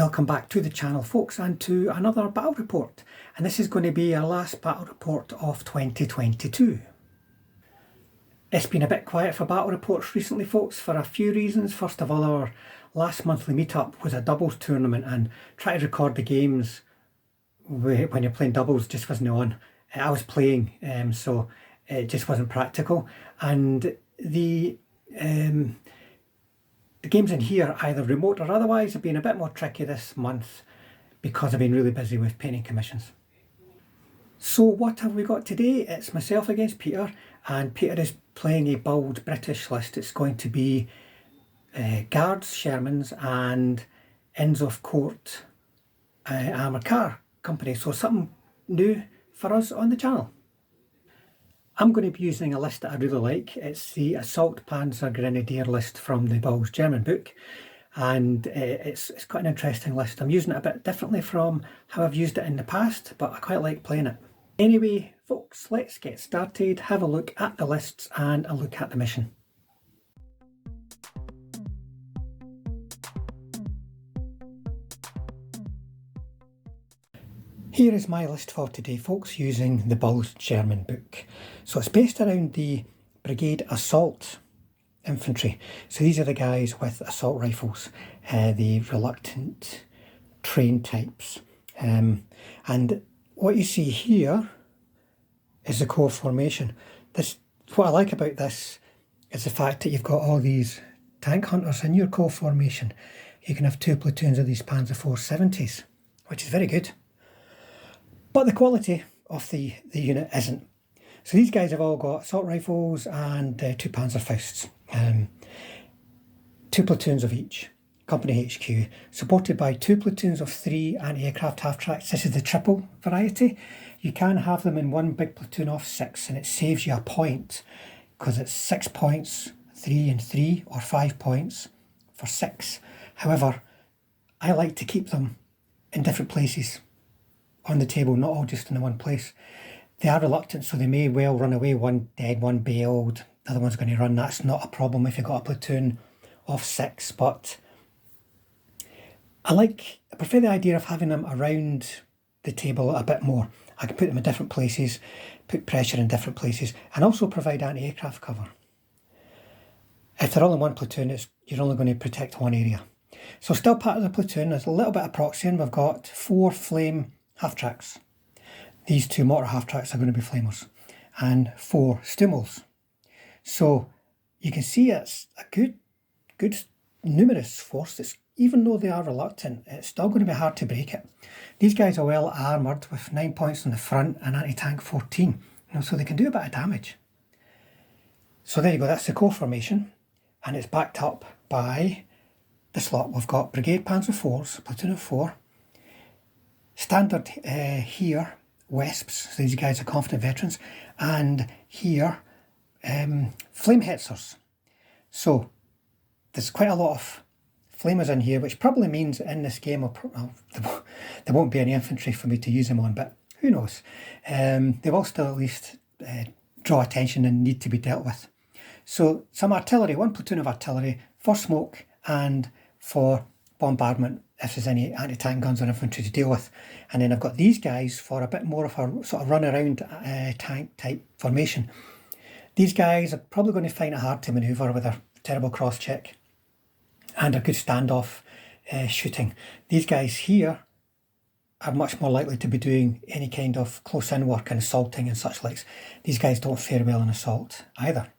Welcome back to the channel, folks, and to another battle report. And this is going to be our last battle report of 2022. It's been a bit quiet for battle reports recently, folks, for a few reasons. First of all, our last monthly meetup was a doubles tournament, and trying to record the games when you're playing doubles just wasn't on. I was playing, so it just wasn't practical. And the games in here, either remote or otherwise, have been a bit more tricky this month because I've been really busy with painting commissions. So what have we got today? It's myself against Peter, and Peter is playing a Bulge British list. It's going to be Guards, Shermans and Inns of Court Armoured Car Company. So something new for us on the channel. I'm going to be using a list that I really like. It's the Assault Panzer Grenadier list from the Bulge German book, and it's quite an interesting list. I'm using it a bit differently from how I've used it in the past, but I quite like playing it. Anyway, folks, let's get started, have a look at the lists and a look at the mission. Here is my list for today, folks, using the Bulge German book. So it's based around the Brigade Assault Infantry. So these are the guys with assault rifles, the reluctant train types. And what you see here is the core formation. What I like about this is the fact that you've got all these tank hunters in your core formation. You can have 2 platoons of these Panzer 470s, which is very good. But the quality of the unit isn't. So these guys have all got assault rifles and 2 Panzerfausts, 2 platoons of each, company HQ, supported by 2 platoons of 3 anti-aircraft half-tracks. This is the triple variety. You can have them in one big platoon of 6, and it saves you a point, because it's 6 points, 3 and 3, or 5 points for 6. However, I like to keep them in different places on the table, not all just in the one place. They are reluctant, so they may well run away, one dead, one bailed, the other one's going to run. That's not a problem if you've got a platoon of 6, but I prefer the idea of having them around the table a bit more. I can put them in different places, put pressure in different places, and also provide anti-aircraft cover. If they're all in one platoon, you're only going to protect one area. So still part of the platoon, there's a little bit of proxy, and we've got 4 flame half-tracks. These 2 mortar half-tracks are going to be flamers, and 4 Stummels. So you can see it's a good numerous force. Even though they are reluctant, it's still going to be hard to break it. These guys are well armoured with 9 points on the front and anti-tank 14, so they can do a bit of damage. So there you go, that's the core formation, and it's backed up by the slot. We've got Brigade Panzer 4s, platoon of 4, standard here, Wesps, so these guys are confident veterans, and here, flame hetzers. So there's quite a lot of flamers in here, which probably means in this game there won't be any infantry for me to use them on, but who knows. They will still at least draw attention and need to be dealt with. So some artillery, 1 platoon of artillery for smoke and for bombardment if there's any anti-tank guns or infantry to deal with. And then I've got these guys for a bit more of a sort of run around tank type formation. These guys are probably going to find it hard to manoeuvre with their terrible cross check and a good standoff shooting. These guys here are much more likely to be doing any kind of close-in work and assaulting and such likes. These guys don't fare well in assault either.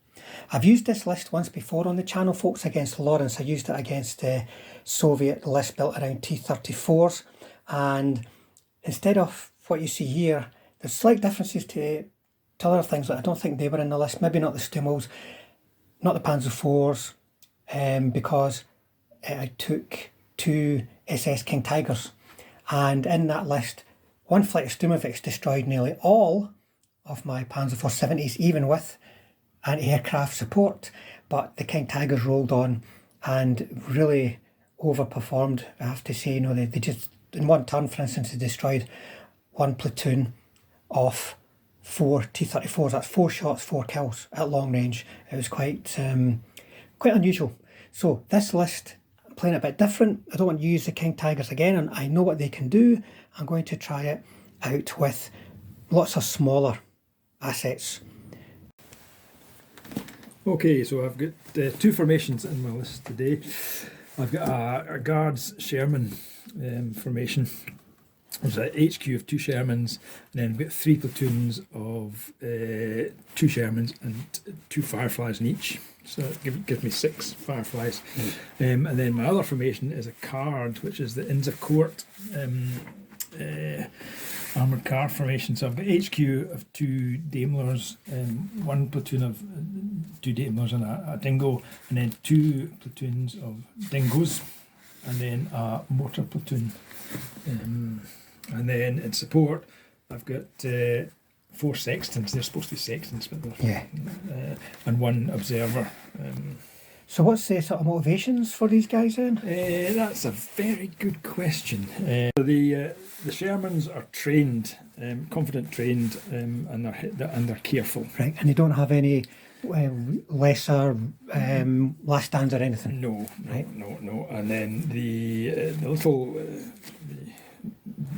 I've used this list once before on the channel, folks, against Lawrence. I used it against a Soviet list built around T-34s, and instead of what you see here, there's slight differences to other things that I don't think they were in the list. Maybe not the Stummels, not the Panzer IVs, because I took 2 SS King Tigers, and in that list, 1 flight of Sturmovix destroyed nearly all of my Panzer 470s, even with anti-aircraft support, but the King Tigers rolled on and really overperformed, I have to say. They just, in one turn, for instance, they destroyed 1 platoon of 4 T-34s. That's 4 shots, 4 kills at long range. It was quite unusual. So this list, I'm playing it a bit different. I don't want to use the King Tigers again, and I know what they can do. I'm going to try it out with lots of smaller assets. Okay, so I've got two formations in my list today. I've got a Guards Sherman formation. There's an HQ of 2 Shermans, and then I've got 3 platoons of 2 Shermans and 2 Fireflies in each. So that gives me 6 Fireflies. And then my other formation is a card, which is the Inns of Court armoured car formation. So I've got HQ of 2 Daimlers, 1 platoon of 2 Daimlers and a dingo, and then 2 platoons of dingoes, and then a mortar platoon. And then in support, I've got 4 sextons. They're supposed to be sextons, but they're, and 1 observer. So what's the sort of motivations for these guys then? That's a very good question. The Shermans are trained, confident trained, and they're careful. Right, and they don't have any lesser last stands or anything? No. And then the little...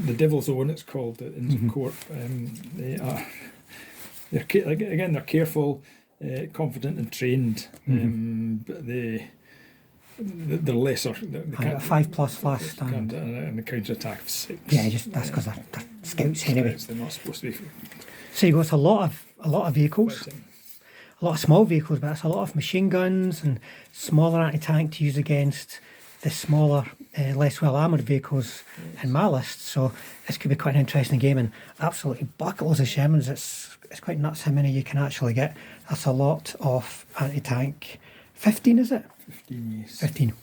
the Devil's Own, it's called, the Inns of Court. They're careful, confident and trained, but they're lesser. They can't, 5+ last stand. And the counter attack of 6. Yeah, that's because they're scouts anyway. They're not supposed to be. So you got a lot of vehicles, a lot of small vehicles, but it's a lot of machine guns and smaller anti-tank to use against the smaller, less well-armoured vehicles in my list. So this could be quite an interesting game, and absolutely bucketloads of Shermans. It's quite nuts how many you can actually get. That's a lot of anti-tank. 15, is it? 15, yes. 15.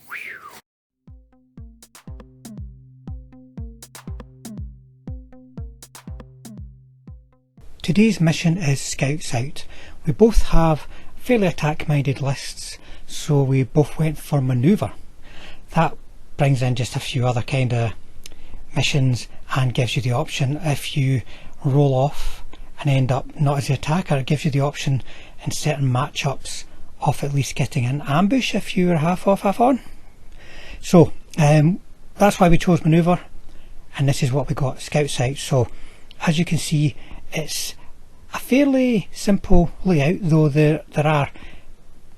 Today's mission is Scouts Out. We both have fairly attack-minded lists, so we both went for manoeuvre. That brings in just a few other kind of missions and gives you the option, if you roll off and end up not as the attacker, it gives you the option in certain matchups of at least getting an ambush if you are half off, half on. So that's why we chose manoeuvre, and this is what we got, Scouts Out. So as you can see, it's a fairly simple layout, though there are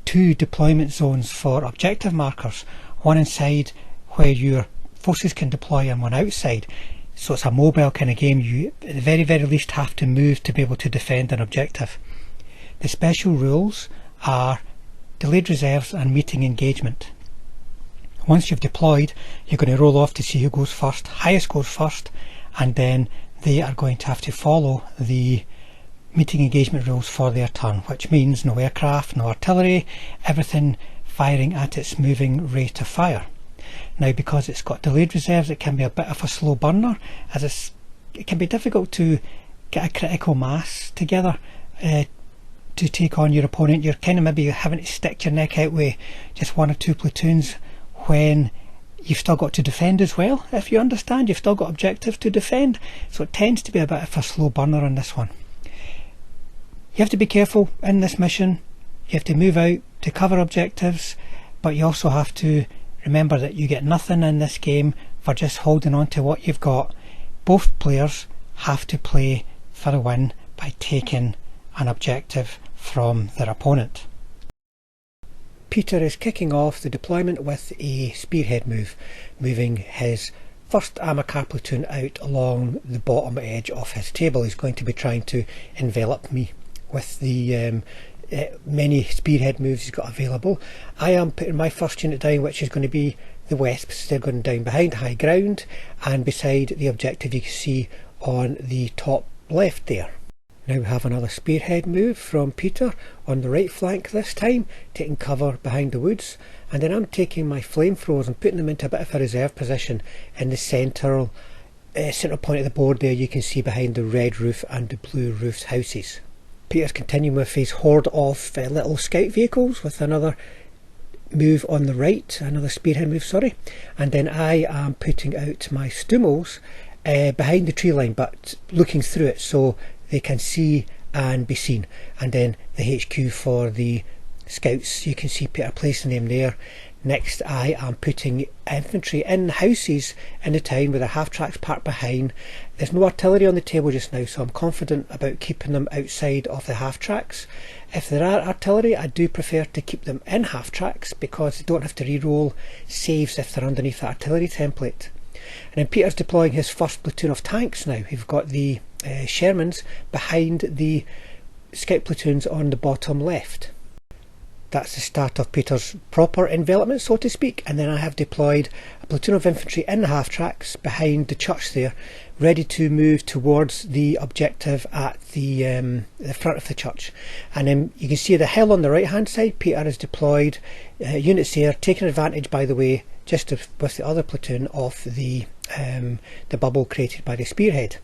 2 deployment zones for objective markers. One inside where your forces can deploy and one outside. So it's a mobile kind of game. You at the very least have to move to be able to defend an objective. The special rules are delayed reserves and meeting engagement. Once you've deployed, you're going to roll off to see who goes first. Highest goes first, and then they are going to have to follow the meeting engagement rules for their turn, which means no aircraft, no artillery, everything firing at its moving rate of fire. Now, because it's got delayed reserves, it can be a bit of a slow burner, as it can be difficult to get a critical mass together to take on your opponent. You're kind of maybe having to stick your neck out with just 1 or 2 platoons when you've still got to defend as well. If you understand, you've still got objectives to defend, so it tends to be a bit of a slow burner on this one. You have to be careful in this mission. You have to move out to cover objectives, but you also have to remember that you get nothing in this game for just holding on to what you've got. Both players have to play for a win by taking an objective from their opponent. Peter is kicking off the deployment with a spearhead move, moving his first armour car platoon out along the bottom edge of his table. He's going to be trying to envelop me with the many spearhead moves he's got available. I am putting my first unit down, which is going to be the Wesps. They're going down behind high ground and beside the objective you can see on the top left there. Now we have another spearhead move from Peter on the right flank this time, taking cover behind the woods, and then I'm taking my flamethrowers and putting them into a bit of a reserve position in the central point of the board there. You can see behind the red roof and the blue roofed houses. Peter's continuing with his horde of little scout vehicles with another move on the right, another spearhead move, sorry, and then I am putting out my Stummels behind the tree line but looking through it so they can see and be seen. And then the HQ for the scouts, you can see Peter placing them there. Next, I am putting infantry in houses in the town with their half-tracks parked behind. There's no artillery on the table just now, so I'm confident about keeping them outside of the half-tracks. If there are artillery, I do prefer to keep them in half-tracks because they don't have to re-roll saves if they're underneath the artillery template. And then Peter's deploying his first platoon of tanks now. We've got the Shermans behind the scout platoons on the bottom left. That's the start of Peter's proper envelopment, so to speak, and then I have deployed a platoon of infantry in the half-tracks behind the church there, ready to move towards the objective at the front of the church. And then you can see the hill on the right hand side. Peter has deployed units there, taking advantage, by the way, just with the other platoon of the bubble created by the spearhead.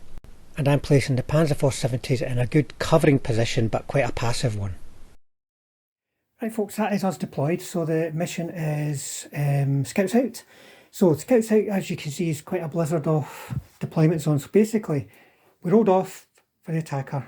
And I'm placing the Panzer IV 70s in a good covering position, but quite a passive one. Right folks, that is us deployed, so the mission is Scouts Out. So Scouts Out, as you can see, is quite a blizzard of deployment zones. So basically, we rolled off for the attacker,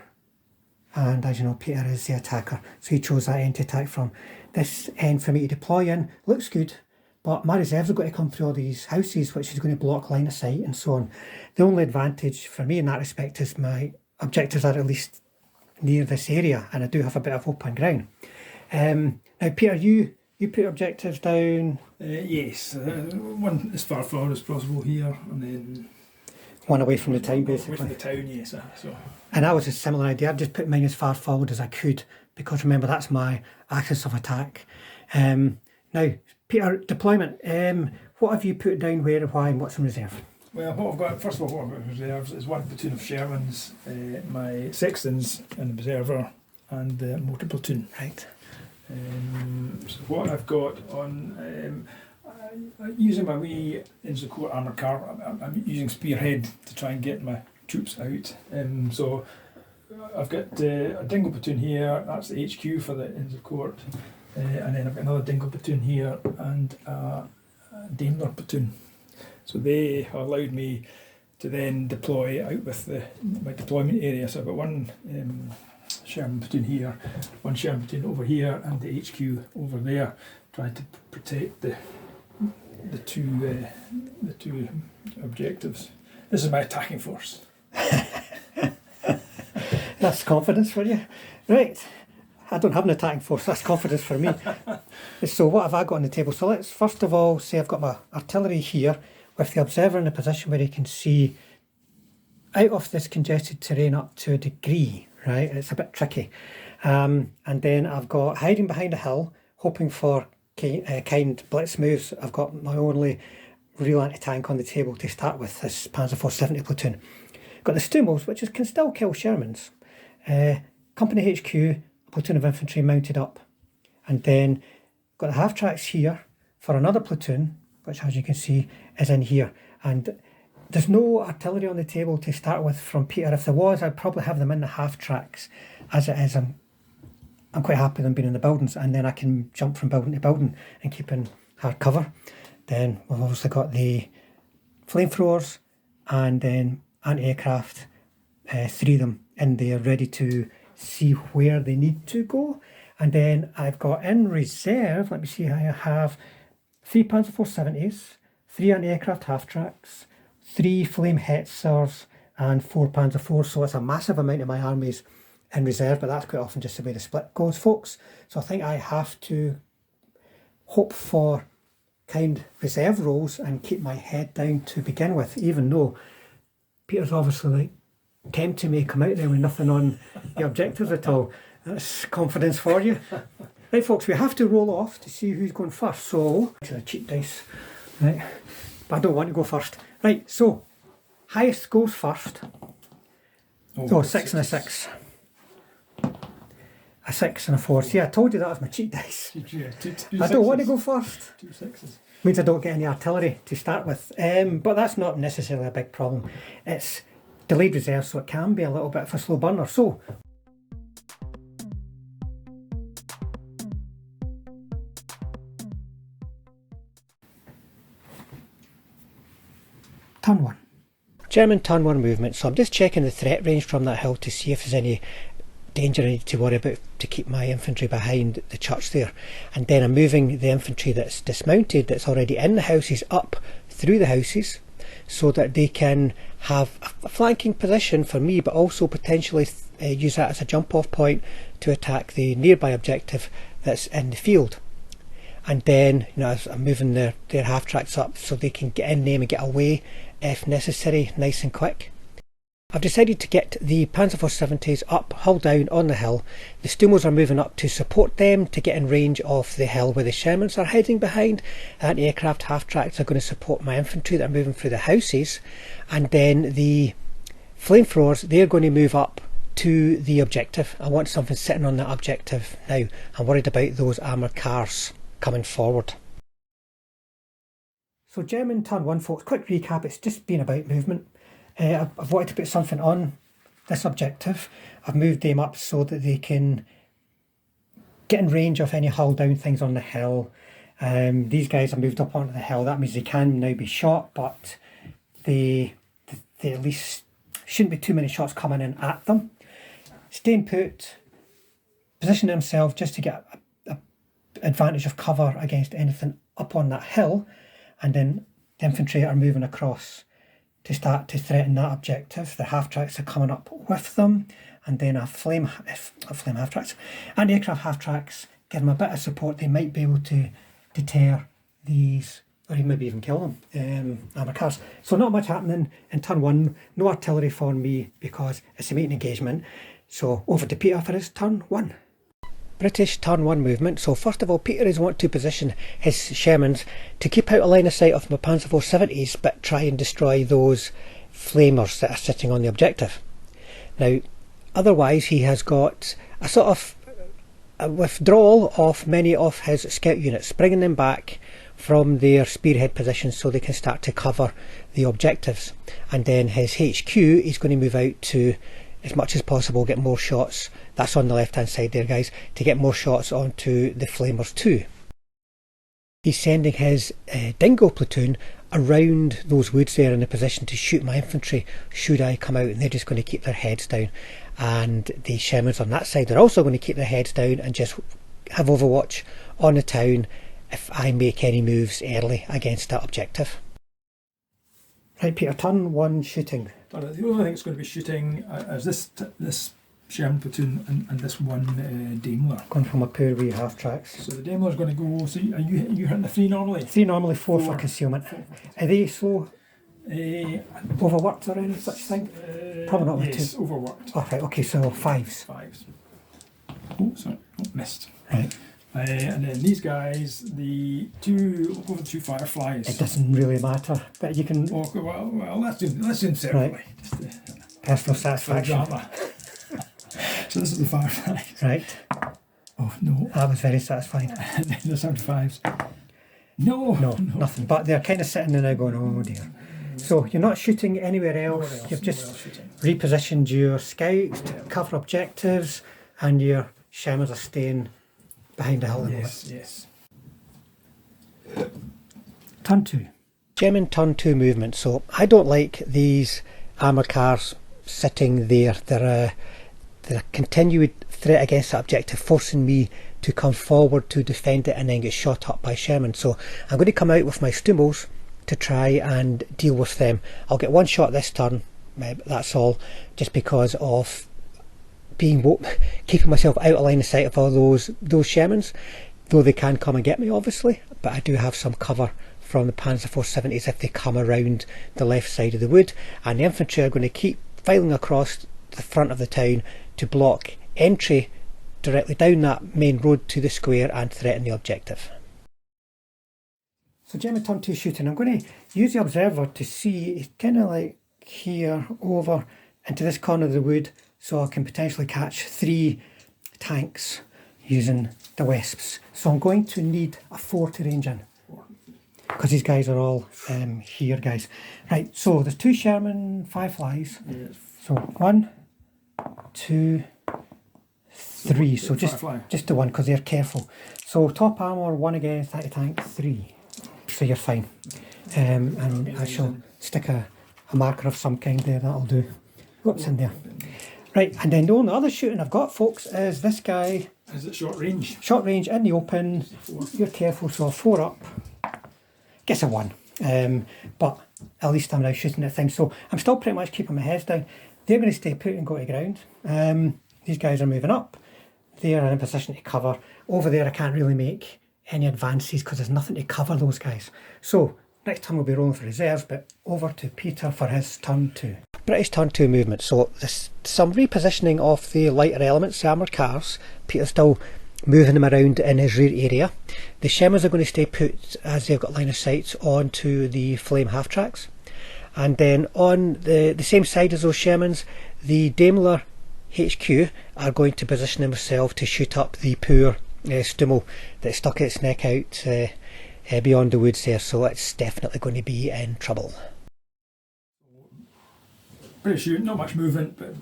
and as you know, Peter is the attacker, so he chose that end to attack from. This end for me to deploy in looks good, but my reserves have got to come through all these houses, which is going to block line of sight and so on. The only advantage for me in that respect is my objectives are at least near this area, and I do have a bit of open ground. Now Peter, you put objectives down? Yes, one as far forward as possible here, and then one away from the town, basically. Away from the town, yes. So. And that was a similar idea. I've just put mine as far forward as I could, because remember, that's my axis of attack. Now, Peter, deployment. What have you put down where and why, and what's in reserve? Well, what I've got, first of all, what I've got in reserves is one platoon of Shermans, my sextons and the observer, and the motor platoon. Right. So what I've got on, using my wee Innsbruck armoured car, I'm using spearhead to try and get my troops out. So I've got a dingle platoon here, that's the HQ for the Innsbruck, and then I've got another dingle platoon here and a Daimler platoon. So they allowed me to then deploy out with my deployment area. So I've got one Sherman platoon here, one Sherman platoon over here, and the HQ over there, trying to protect the two objectives. This is my attacking force. That's confidence for you, right? I don't have an attacking force. That's confidence for me. So what have I got on the table? So let's first of all say I've got my artillery here, with the observer in a position where he can see out of this congested terrain up to a degree. Right, it's a bit tricky. And then I've got hiding behind a hill, hoping for kind blitz moves. I've got my only real anti-tank on the table to start with, this Panzer IV 70 platoon. Got the Stumos, which can still kill Shermans. Company HQ, a platoon of infantry mounted up. And then got the half-tracks here for another platoon, which as you can see is in here. And there's no artillery on the table to start with from Peter. If there was, I'd probably have them in the half-tracks. As it is, I'm quite happy with them being in the buildings, and then I can jump from building to building and keep in hard cover. Then we've obviously got the flamethrowers and then anti-aircraft, three of them in there ready to see where they need to go. And then I've got in reserve, let me see, I have 3 Panzer IV 70s, 3 anti-aircraft half-tracks, 3 flame Hetzers and 4 Panzer IVs, so it's a massive amount of my armies in reserve, but that's quite often just the way the split goes, folks. So I think I have to hope for kind reserve rolls and keep my head down to begin with, even though Peter's obviously like tempting me to come out there with nothing on the objectives at all. That's confidence for you. Right folks, we have to roll off to see who's going first, so it's a cheap dice, right? But I don't want to go first. Right, so highest goes first. Oh, 6 and a 6. A 6 and a 4. See, I told you that was my cheat dice. I don't want to go first. 2 6s. Means I don't get any artillery to start with. But that's not necessarily a big problem. It's delayed reserve, so it can be a little bit of a slow burner. So, turn 1. German turn 1 movement. So I'm just checking the threat range from that hill to see if there's any danger I need to worry about to keep my infantry behind the church there. And then I'm moving the infantry that's dismounted, that's already in the houses, up through the houses, so that they can have a flanking position for me, but also potentially use that as a jump off point to attack the nearby objective that's in the field. And then, you know, as I'm moving their half tracks up so they can get in there and get away if necessary, nice and quick. I've decided to get the Panzer IV 70s up, hull down on the hill. The Stumos are moving up to support them to get in range of the hill where the Shermans are hiding behind. Anti-aircraft half-tracks are going to support my infantry that are moving through the houses. And then the flamethrowers, they're going to move up to the objective. I want something sitting on that objective now. I'm worried about those armoured cars coming forward. So German turn 1, folks. Quick recap, it's just been about movement. I've wanted to put something on this objective. I've moved them up so that they can get in range of any hull down things on the hill. These guys have moved up onto the hill. That means they can now be shot, but they at least shouldn't be too many shots coming in at them. Staying put, positioning himself just to get a advantage of cover against anything up on that hill, and then the infantry are moving across to start to threaten that objective. The half-tracks are coming up with them, and then half-tracks, anti-aircraft half-tracks give them a bit of support. They might be able to deter these, or maybe even kill them, armoured cars. So not much happening in turn 1, no artillery for me because it's a meeting engagement. So over to Peter for his turn 1. British turn 1 movement. So first of all, Peter is want to position his Shermans to keep out a line of sight of my Panzer IV 70s, but try and destroy those flamers that are sitting on the objective. Now, otherwise he has got a sort of a withdrawal of many of his scout units, bringing them back from their spearhead positions so they can start to cover the objectives. And then his HQ is going to move out to, as much as possible, get more shots. That's on the left hand side there, guys, to get more shots onto the flamers too. He's sending his dingo platoon around those woods there in a position to shoot my infantry should I come out, and they're just going to keep their heads down. And the Shermans on that side are also going to keep their heads down and just have overwatch on the town if I make any moves early against that objective. Right, Peter, turn 1 shooting. The only thing that's going to be shooting is this Sherman platoon and this one Daimler. Going from a poor wee half tracks. So the Daimler's going to go. So are you hitting the 3 normally? 3 normally, 4 for concealment. Are they slow? Overworked or any such thing? Probably not with yes, 2. overworked. Oh, right, okay, so 5s. 5s. Oh, sorry, missed. Right. And then these guys, the 2 over 2 Fireflies. It doesn't really matter, but you can. Okay, well, let's do them separately. Right. Personal satisfaction. So this is the Fireflies. Right. Oh no. That was very satisfying. And then the 75s. No, nothing. But they're kind of sitting there now going, oh dear. So you're not shooting anywhere else. You've just repositioned your scouts to cover objectives, and your Shermans are staying behind the hill. Yes. Turn 2. German turn 2 movement. So I don't like these armoured cars sitting there. They're a continued threat against that objective, forcing me to come forward to defend it and then get shot up by Sherman. So I'm going to come out with my Stumos to try and deal with them. I'll get 1 shot this turn, that's all, just because of keeping myself out of line of sight of all those Shermans, though they can come and get me obviously, but I do have some cover from the Panzer IV 70s if they come around the left side of the wood, and the infantry are going to keep filing across the front of the town to block entry directly down that main road to the square and threaten the objective. So German turn 2 shooting. I'm going to use the observer to see, it's kind of like here over into this corner of the wood, so I can potentially catch 3 tanks using the Wisps. So I'm going to need a 4 to range in, because these guys are all here, guys. Right, so there's 2 Sherman Fireflies. Yes. So 1, 2, 3. So just the 1, because they're careful. So top armour 1 against anti-tank 3. So you're fine. And I shall stick a marker of some kind there, that'll do. What's in there? Right, and then the only other shooting I've got, folks, is this guy. Is it short range? Short range, in the open. You're careful, so a 4 up. Guess a 1. But at least I'm now shooting at things. So I'm still pretty much keeping my heads down. They're going to stay put and go to ground. These guys are moving up. They're in a position to cover. Over there I can't really make any advances because there's nothing to cover those guys. So next time we'll be rolling for reserves, but over to Peter for his turn 2. British turn 2 movement. So there's some repositioning of the lighter elements, the armoured cars. Peter's still moving them around in his rear area. The Shermans are going to stay put as they've got line of sight onto the flame half tracks. And then on the same side as those Shermans, the Daimler HQ are going to position themselves to shoot up the poor Stummel that stuck its neck out beyond the woods there, so it's definitely going to be in trouble. British shoot, not much movement, but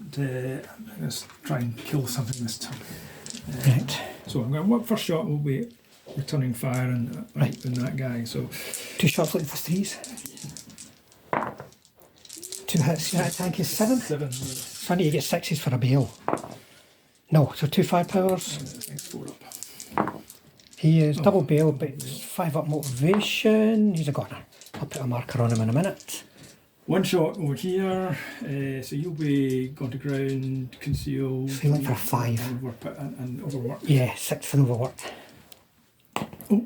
let's try and kill something this time. Right. So I'm going. First shot will be returning fire and that guy. So 2 shots looking for 3s. 2 hits. Your tank is 7. 7. So I need to get 6s for a bail. No, so 2 firepowers. Thanks, 4 up. He is double bail, but it's 5 up motivation. He's a goner. I'll put a marker on him in a minute. 1 shot over here, so you'll be going to ground, conceal. So you went for a 5. And overwork. Yeah, 6 for overworked. Oh,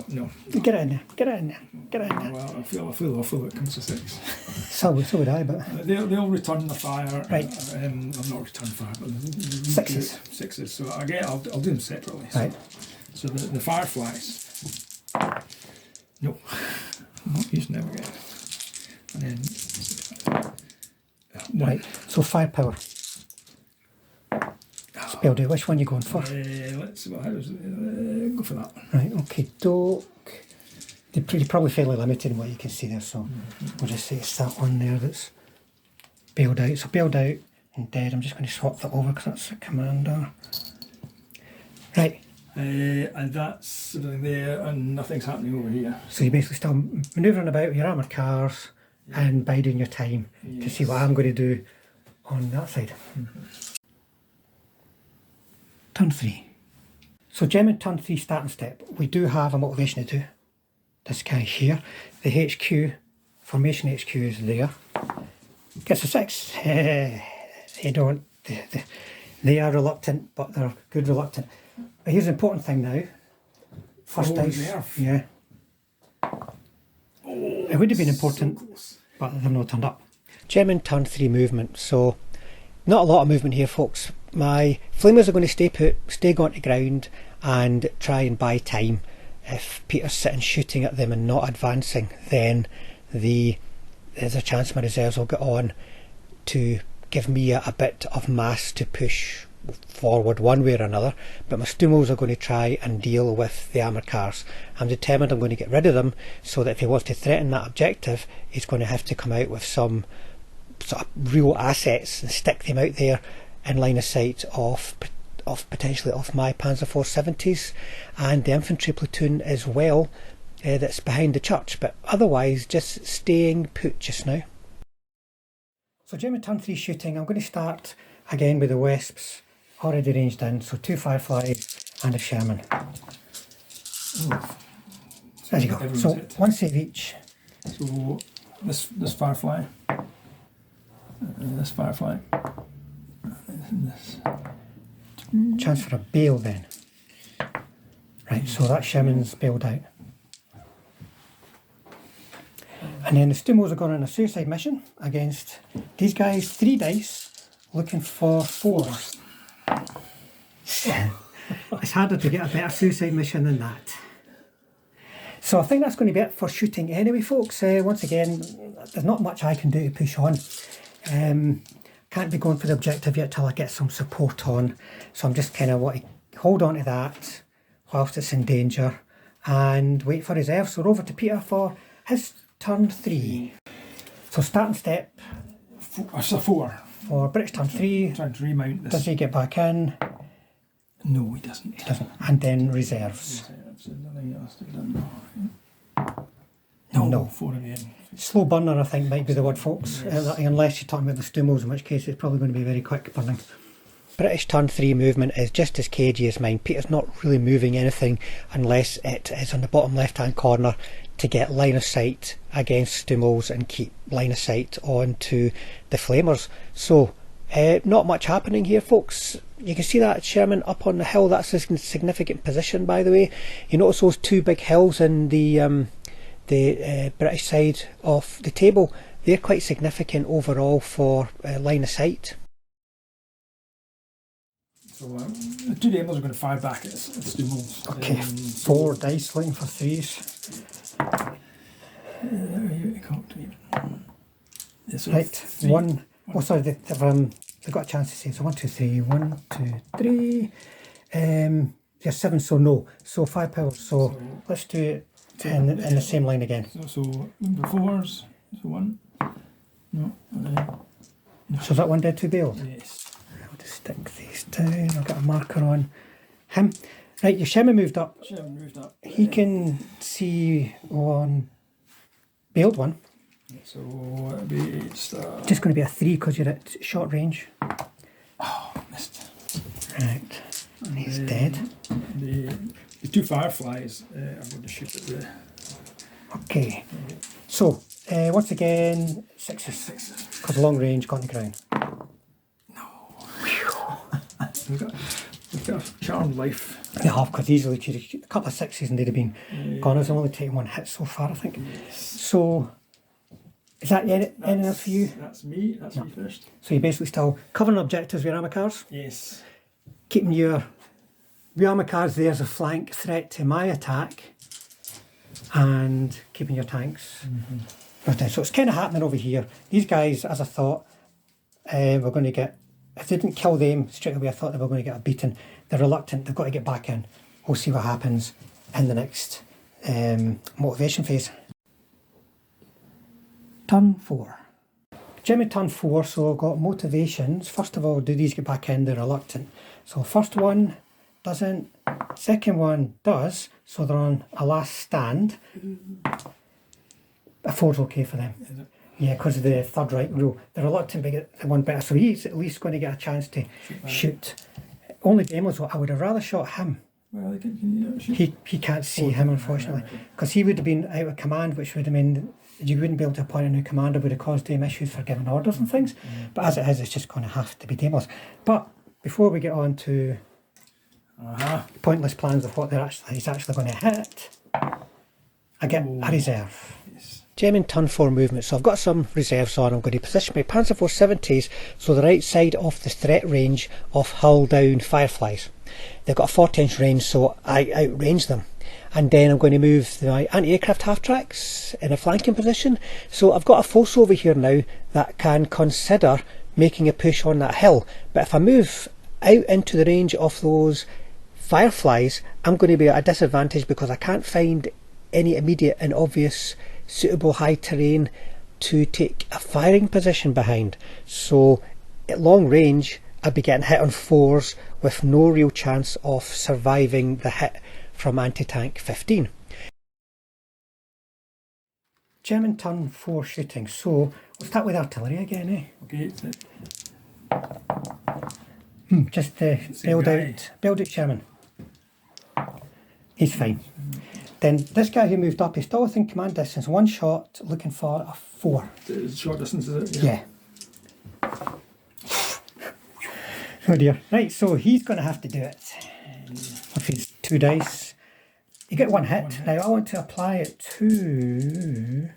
no. Get it in there, get it in there, get it in there. Well, I feel awful if it comes to 6. So would I, but... They'll return the fire. Right. I'll not return fire, but... 6s. 6s, so again, I'll do them separately. So, right. So the fireflies. No, I'm not using them again. And then... Right, so firepower. Spell do. Which one are you going for? Let's see what happens. Go for that. Right, okay, doke. They're probably fairly limited in what you can see there, so we'll just say it's that one there that's bailed out. So bailed out and dead. I'm just going to swap that over because that's the commander. Right. And that's sitting there and nothing's happening over here. So you're basically still manoeuvring about with your armoured cars and biding your time to see what I'm going to do on that side. Turn 3. So German turn 3 starting step. We do have a motivation to do. This guy here. The HQ, formation HQ is there. Gets a 6. They don't. They are reluctant, but they're good reluctant. But here's the important thing now. First dice. Yeah. It would have been important, but they've not turned up. German turn 3 movement. So not a lot of movement here, folks. My flamers are going to stay put, stay going to ground and try and buy time. If Peter's sitting shooting at them and not advancing, then there's a chance my reserves will get on to give me a bit of mass to push forward one way or another, but my Stummels are going to try and deal with the armoured cars. I'm determined I'm going to get rid of them so that if he wants to threaten that objective, he's going to have to come out with some sort of real assets and stick them out there in line of sight of potentially off my Panzer 470s and the infantry platoon as well that's behind the church, but otherwise just staying put just now. So German turn 3 shooting, I'm going to start again with the Wesps already ranged in, so 2 Fireflies and a Sherman. There you go, so 1 save each. So this Firefly, and this Firefly, and this. Chance for a bail then. Right, so that Sherman's bailed out. And then the Stummels are going on a suicide mission against these guys, 3 dice, looking for 4s. It's harder to get a better suicide mission than that. So I think that's going to be it for shooting anyway, folks. Once again, there's not much I can do to push on. Can't be going for the objective yet till I get some support on. So I'm just kind of want to hold on to that whilst it's in danger and wait for reserve. So we're over to Peter for his turn 3. So starting step. That's a 4. For British turn 3. Trying to remount this. Does he get back in? No, he doesn't. He doesn't. And then reserves. Nothing else to be done. No. 4 again. Slow burner, I think, might be the word, folks. Unless you're talking about the Stummels, in which case it's probably going to be very quick burning. British turn 3 movement is just as cagey as mine. Peter's not really moving anything unless it is on the bottom left hand corner to get line of sight against Stummels and keep line of sight onto the flamers. So not much happening here, folks. You can see that Sherman up on the hill. That's a significant position, by the way. You notice those two big hills in the British side of the table. They're quite significant overall for line of sight. So the two Demos are going to fire back at Stummels. Okay, 4 dice looking for 3s. Right, three. one. Oh, sorry, they've got a chance to say. So 1, 2, 3. 1, 2, 3. Yeah, 7. So no. So 5 powers. So let's do it in the same line again. So number 4s. So 1. No. So is that 1 dead, 2 bailed? Yes. I'll just stick these down. I've got a marker on him. Right, your Sherman moved up. Sherman moved up. He can see on bailed one. So it'll be Just going to be a 3 because you're at short range. Oh, missed. Right, and he's dead. The 2 fireflies, I'm going to shoot at the. Okay, so once again 6s because long range got on the ground. We've got a charmed life. They have, because easily a couple of 6s and they'd have been gone. I've only taken 1 hit so far, I think. Yes. So is that anything else for you? That's me. That's me finished. So you're basically still covering objectives with your armor cars, Yes. keeping your armor cars there as a flank threat to my attack, and keeping your tanks. So it's kind of happening over here. These guys, as I thought, were going to get. If they didn't kill them straight away, I thought they were going to get a beating. They're reluctant. They've got to get back in. We'll see what happens in the next motivation phase. Turn 4. Jimmy turn 4, so I've got motivations. First of all, do these get back in? They're reluctant. So first one doesn't. Second one does. So they're on a last stand. A 4's okay for them. Yeah, because of the third right rule. They're reluctant to get the one better, so he's at least going to get a chance to shoot. Only Demos, I would have rather shot him. Well, can you shoot? He can't see him, unfortunately, because he would have been out of command, which would have mean you wouldn't be able to appoint a new commander, would have caused him issues for giving orders and things. But as it is, it's just going to have to be Demos. But before we get on to pointless plans of what he's actually going to hit, I get a reserve. German turn 4 movement, so I've got some reserves on. I'm going to position my Panzer 470s so the right side of the threat range of hull down fireflies. They've got a 40-inch range, so I outrange them. And then I'm going to move my anti-aircraft half-tracks in a flanking position. So I've got a force over here now that can consider making a push on that hill. But if I move out into the range of those fireflies, I'm going to be at a disadvantage because I can't find any immediate and obvious suitable high terrain to take a firing position behind. So at long range I'd be getting hit on 4s with no real chance of surviving the hit from anti-tank 15. German turn 4 shooting, so we'll start with artillery again, eh? Okay. Just build out Sherman. He's fine. Then this guy who moved up, he's still within command distance. 1 shot, looking for a 4. Short distance, is it? Yeah. Oh dear. Right, so he's going to have to do it. With his 2 dice. You get 1 hit. Now I want to apply it to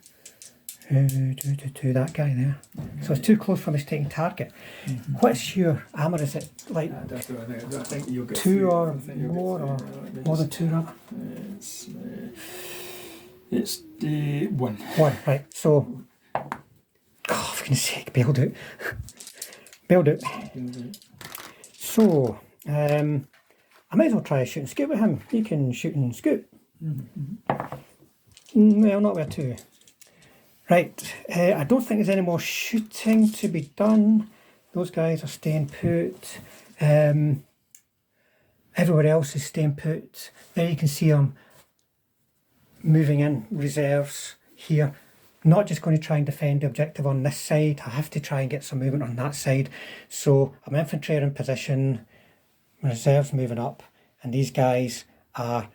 that guy there. So it's too close for mistaken target. What's your armour? Is it like I think you'll get 2 or more, or more than 2 rather? It's the 1. 1, right. So, oh, for goodness sake, bailed out. Bailed out. So, I might as well try a shoot and scoot with him. He can shoot and scoot. Well, not with a 2. Right, I don't think there's any more shooting to be done. Those guys are staying put. Everywhere else is staying put. There you can see them moving in reserves here. not just going to try and defend the objective on this side. I have to try and get some movement on that side. So I'm infantry are in position, my reserves moving up, and these guys are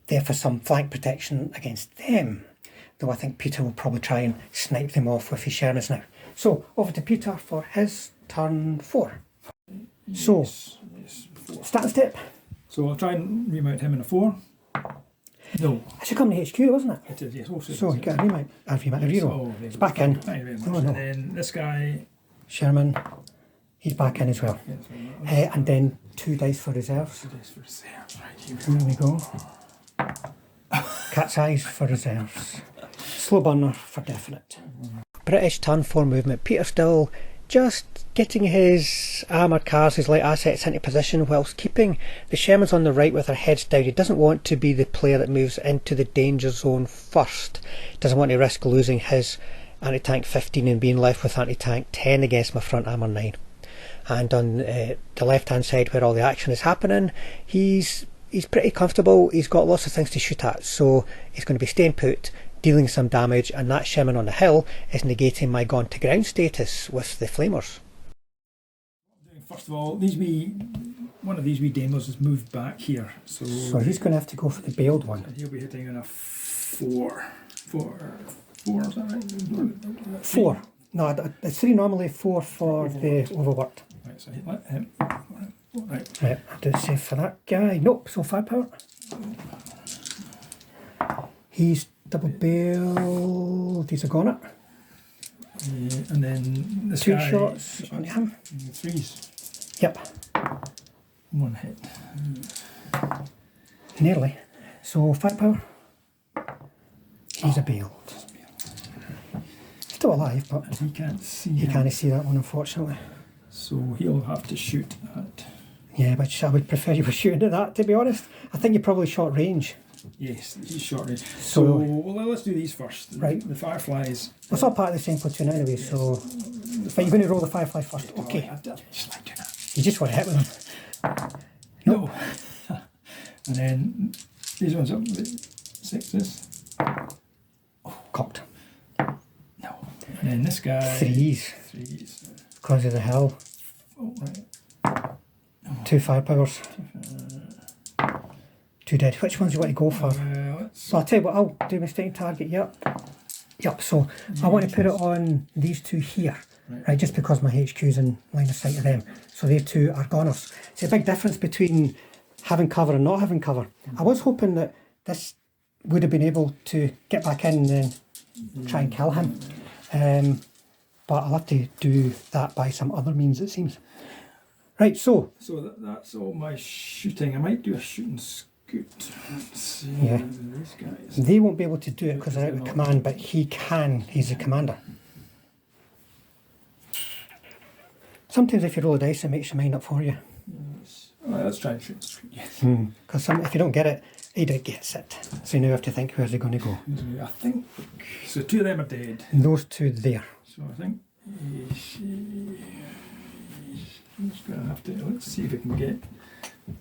there for some flank protection against them. Though I think Peter will probably try and snipe them off with his Shermans now. So over to Peter for his turn 4. So, start step. So I'll try and remount him in a 4. No. It should come to HQ, wasn't it? It is, yes. Oh, So you get a remount, a reroll. It's back in. Thank you very much. No, no. And then this guy. Sherman, he's back in as well. Yes, And then 2 dice for reserves. 2 dice for reserves. Right, here There we go. Cat's eyes for reserves. Slow burner for definite. British turn 4 movement. Peter still just getting his armoured cars, his light assets into position whilst keeping the Shermans on the right with their heads down. He doesn't want to be the player that moves into the danger zone first. Doesn't want to risk losing his anti-tank 15 and being left with anti-tank 10 against my front armour 9. And on the left hand side where all the action is happening, he's pretty comfortable. He's got lots of things to shoot at, so he's going to be staying put, dealing some damage, and that Sherman on the hill is negating my gone to ground status with the flamers. First of all, one of these wee demos has moved back here. So he's going to have to go for the bailed one. He'll be hitting on a 4. 4, is that right? 4. No, it's 3 normally, 4 for the overworked. Right, so let him. Right. Right, I'll do the same for that guy. Nope, so firepower. He's double bailed. He's a goner. And then this 2 guy, shots on him. 3s. Yep. 1 hit. Nearly. So firepower. He's a bailed. Still alive, but He can't see. he can't see that one, unfortunately. So he'll have to shoot at. Yeah, but I would prefer you were shooting at that, to be honest. I think you probably shot range. Yes, he's short range. So well, let's do these first. Right. The fireflies. It's all part of the same platoon anyway, so. But you're going to roll the fireflies first. Okay. I just like doing that. You just want to hit with them. No. And then these ones up with 6s. Cocked. No. And then this guy. 3s. 3s. Because of the hill. Oh, right. 2 firepowers. 2 dead. Which ones do you want to go for? So I'll tell you what, I'll do mistake target, yep. Yep, so I want to put it on these 2 here, right, just because my HQ's in line of sight of them. So they 2 are goners. It's a big difference between having cover and not having cover. I was hoping that this would have been able to get back in and then try and kill him. But I'll have to do that by some other means, it seems. Right, so that's all my shooting. I might do a shooting scoot. Let's see. Yeah. These guys. they won't be able to do it because they're out of command, but he can. He's the commander. Sometimes if you roll a dice, it makes your mind up for you. Yes. Well, let's try and shoot scoot. Yes. Because if you don't get it, Ada gets it. So you now have to think, where's he going to go? I think so. 2 of them are dead. And those 2 there. So I think he's going to have to. Let's see if we can get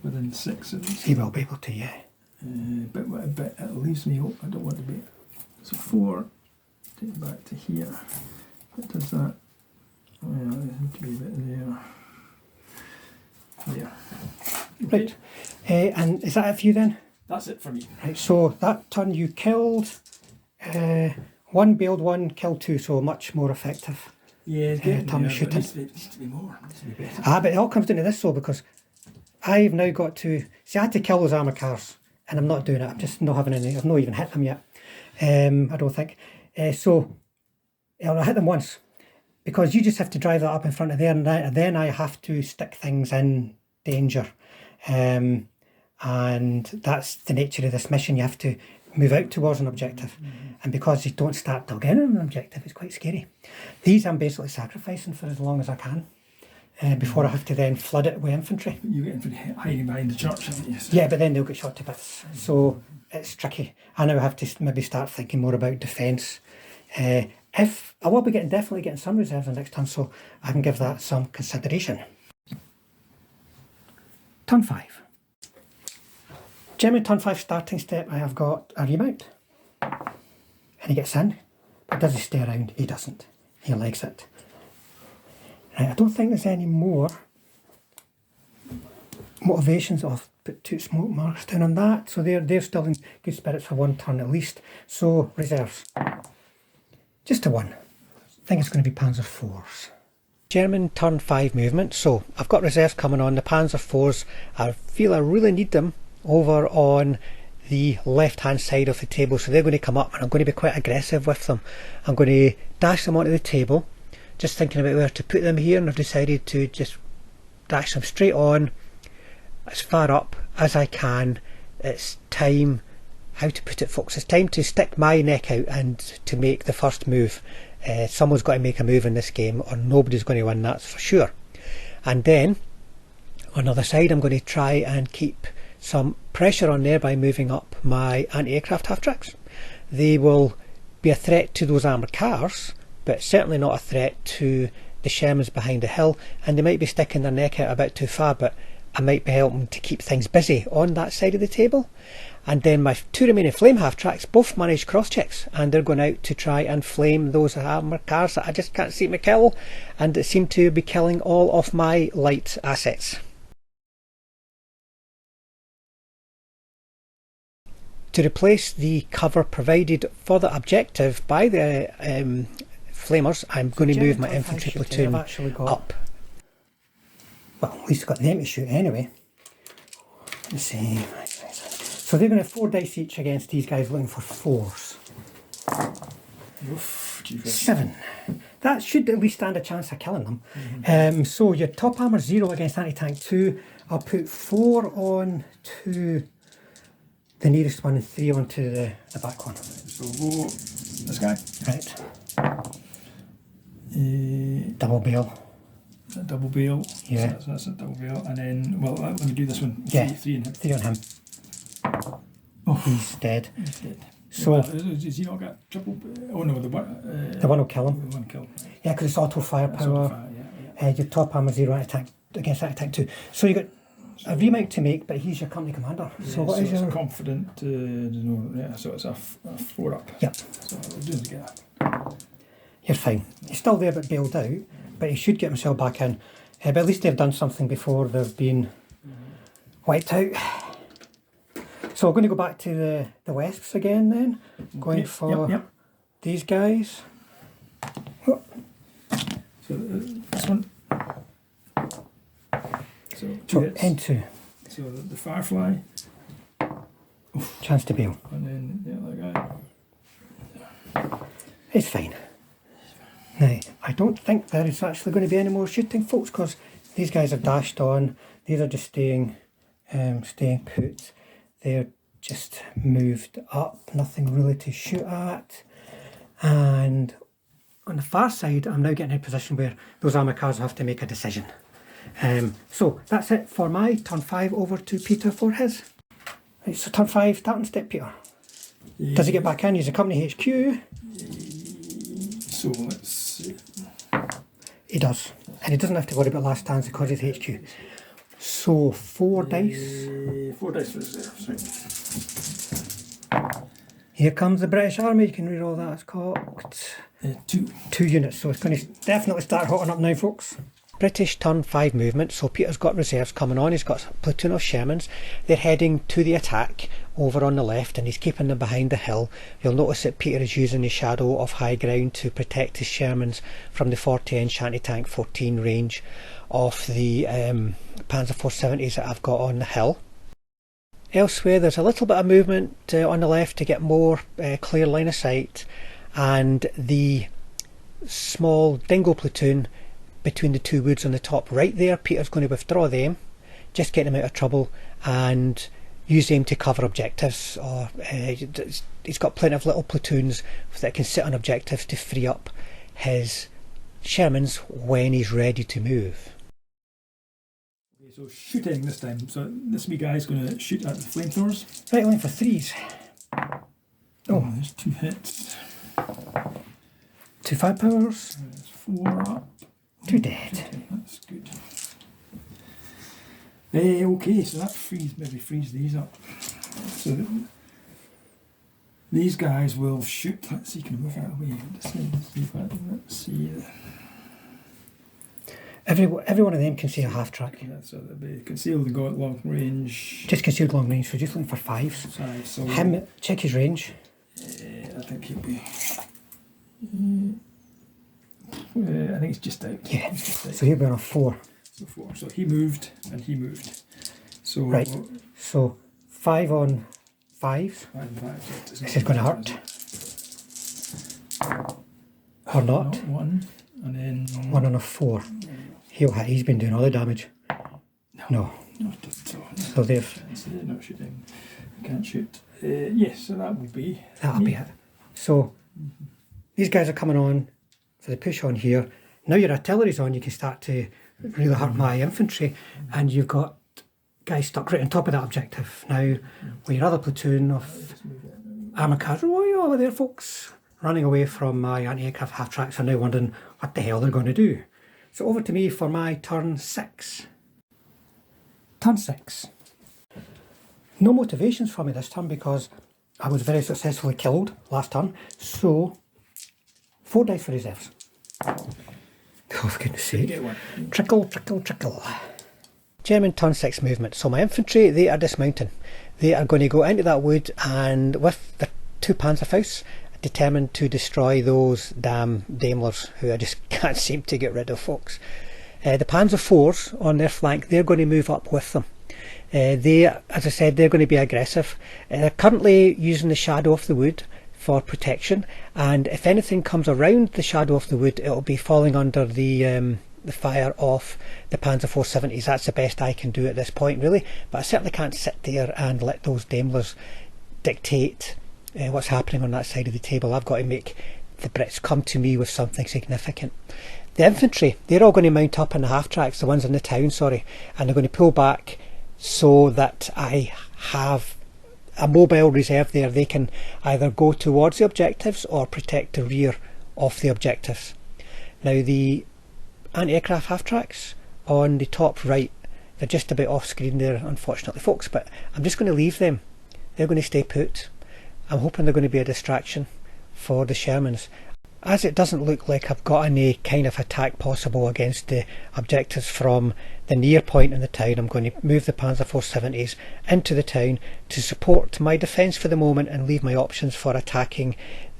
within 6 of these. He will be able to, yeah. But it leaves me hope. I don't want to be. So 4. Take it back to here. What does that? Well, there seems to be a bit there. There. Okay. Right. And is that it for you then? That's it for me. Right, so that turn you killed 1, bailed 1, killed 2, so much more effective. Yeah, it's getting time there, of shooting. but it needs to be more. It needs to be better. But it all comes down to this though, because I've now got to see. I had to kill those armour cars, and I'm not doing it. I'm just not having any. I've not even hit them yet. I don't think. So I'll hit them once, because you just have to drive that up in front of there, and then I have to stick things in danger, and that's the nature of this mission. You have to move out towards an objective, and because you don't start dug in on an objective, it's quite scary. These I'm basically sacrificing for as long as I can. Before I have to then flood it with infantry. You get infantry hiding behind the church, haven't you? Yeah, but then they'll get shot to bits. So it's tricky. I now have to maybe start thinking more about defence. If I will be definitely getting some reserves the next turn, so I can give that some consideration. Turn 5. German turn 5 starting step, I have got a remount. And he gets in. But does he stay around? He doesn't. He likes it. Right, I don't think there's any more motivations. I've put 2 smoke marks down on that. So they're still in good spirits for 1 turn at least. So reserves. Just a 1. I think it's going to be Panzer IVs. German turn 5 movement. So I've got reserves coming on. The Panzer IVs, I feel I really need them over on the left hand side of the table, so they're going to come up and I'm going to be quite aggressive with them. I'm going to dash them onto the table, just thinking about where to put them here, and I've decided to just dash them straight on as far up as I can. It's time, how to put it folks, it's time to stick my neck out and to make the first move. Someone's got to make a move in this game or nobody's going to win, that's for sure. And then on the other side I'm going to try and keep some pressure on there by moving up my anti-aircraft half-tracks. They will be a threat to those armoured cars, but certainly not a threat to the Shermans behind the hill, and they might be sticking their neck out a bit too far, but I might be helping to keep things busy on that side of the table. And then my 2 remaining flame half-tracks both manage cross-checks, and they're going out to try and flame those armoured cars that I just can't seem to kill, and it seem to be killing all of my light assets. To replace the cover provided for the objective by the flamers, I'm going to move my infantry platoon up. Well, at least I've got them to shoot anyway. Let's see. So they're going to have 4 dice each against these guys looking for 4s. Oof, 7. That should at least stand a chance of killing them. So your top armour 0 against anti-tank 2. I'll put 4 on to the nearest one and 3 onto the back one. So we'll go this guy. Right. Double bale. A double bale. Yeah. So that's a double bale. And then, well, let me do this one. Yeah. 3 on him. 3 on him. Oh, he's dead. he's dead. So well, has he not got triple? Oh no, the one will kill him. The one kill. Yeah, because it's auto firepower. Your top armour 0 attack against attack 2. So you got a remount to make, but he's your company commander. Yeah, so what is it's your confident? Yeah, so it's a 4 up. Yep. So we'll do it together. You're fine. He's still there but bailed out, but he should get himself back in. But at least they've done something before they've been wiped out. So we're going to go back to the Wesps again then. Going for these guys. So this one. So 2 hits. N2. So the Firefly. Chance to bail. And then the other guy. It's fine. Now, I don't think there is actually going to be any more shooting, folks, because these guys are dashed on. These are just staying put. They're just moved up. Nothing really to shoot at. And on the far side, I'm now getting in a position where those armoured cars have to make a decision. So that's it for my turn 5. Over to Peter for his. Right, so turn 5, starting step, Peter. Yeah. Does he get back in? Use a company HQ. So let's see. He does. And he doesn't have to worry about last stands because he's HQ. So 4 dice. 4 dice for reserves, right. Here comes the British Army. You can reroll that. It's cocked. 2. 2 units. So it's going to definitely start hotting up now, folks. British turn 5 movement. So Peter's got reserves coming on. He's got a platoon of Shermans. They're heading to the attack over on the left, and he's keeping them behind the hill. You'll notice that Peter is using the shadow of high ground to protect his Shermans from the 40-inch anti-tank 14 range of the Panzer 470s that I've got on the hill. Elsewhere, there's a little bit of movement on the left to get more clear line of sight, and the small dingo platoon between the 2 woods on the top right there, Peter's going to withdraw them, just get him out of trouble and use them to cover objectives. Or he's got plenty of little platoons that can sit on objectives to free up his Shermans when he's ready to move. Okay, so shooting this time. So this wee guy's going to shoot at the flamethrowers. Right, looking for 3s. Oh, there's 2 hits. 2 firepowers. There's 4 up. 2 dead. Okay, that's good. Okay, so that maybe frees these up. So These guys will shoot. Let's see, can I move that away? Let's see. Every one of them can see a half track. Yeah, so they'll be concealed and go at long range. Just concealed long range, so just looking for 5s. 5, so Him, check his range. I think he'll be. I think it's just out. Yeah, just out. so he'll be on a 4. So 4. So he moved and he moved. So right. So 5 on 5s. 5 and 5. So this is going to hurt. Or not. Not 1. And then 1 on a 4. He'll hit. He's been doing all the damage. No. Not at all. So they've. They're not shooting. Can't shoot. Yes, so that will be. That'll be it. So these guys are coming on for the push on here. Now your artillery's on, you can start to really hurt my infantry, and you've got guys stuck right on top of that objective. Now, with your other platoon of armour cars, over there, folks, running away from my anti-aircraft half-tracks, are now wondering what the hell they're going to do. So over to me for my turn 6. Turn 6. No motivations for me this turn because I was very successfully killed last turn. So, 4 dice for reserves. Oh, for goodness sake. Trickle, trickle, trickle. German turn 6 movement. So my infantry, they are dismounting. They are going to go into that wood and with the 2 Panzerfausts, determined to destroy those damn Daimlers who I just can't seem to get rid of, folks. The Panzer IVs on their flank, they're going to move up with them. They, as I said, they're going to be aggressive. They're currently using the shadow of the wood for protection, and if anything comes around the shadow of the wood, it'll be falling under the fire of the Panzer 470s. That's the best I can do at this point, really. But I certainly can't sit there and let those Daimlers dictate what's happening on that side of the table. I've got to make the Brits come to me with something significant. The infantry, they're all going to mount up in the half tracks, the ones in the town, sorry, and they're going to pull back so that I have a mobile reserve there. They can either go towards the objectives or protect the rear of the objectives. Now the anti-aircraft half tracks on the top right, they're just a bit off screen there, unfortunately, folks, but I'm just going to leave them. They're going to stay put. I'm hoping they're going to be a distraction for the Shermans. As it doesn't look like I've got any kind of attack possible against the objectives from the near point in the town, I'm going to move the Panzer 470s into the town to support my defence for the moment and leave my options for attacking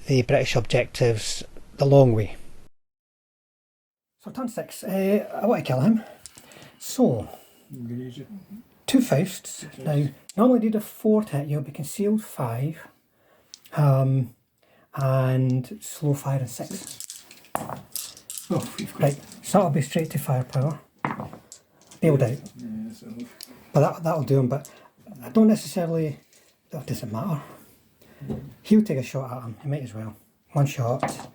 the British objectives the long way. So turn 6, I want to kill him. So, 2 Fausts. Now, normally need a 4 to hit you, but concealed 5. And slow fire in 6. Oh, right, so that'll be straight to firepower. Bailed out. But that'll do him, but I don't necessarily, that doesn't matter. He'll take a shot at him, he might as well. 1 shot,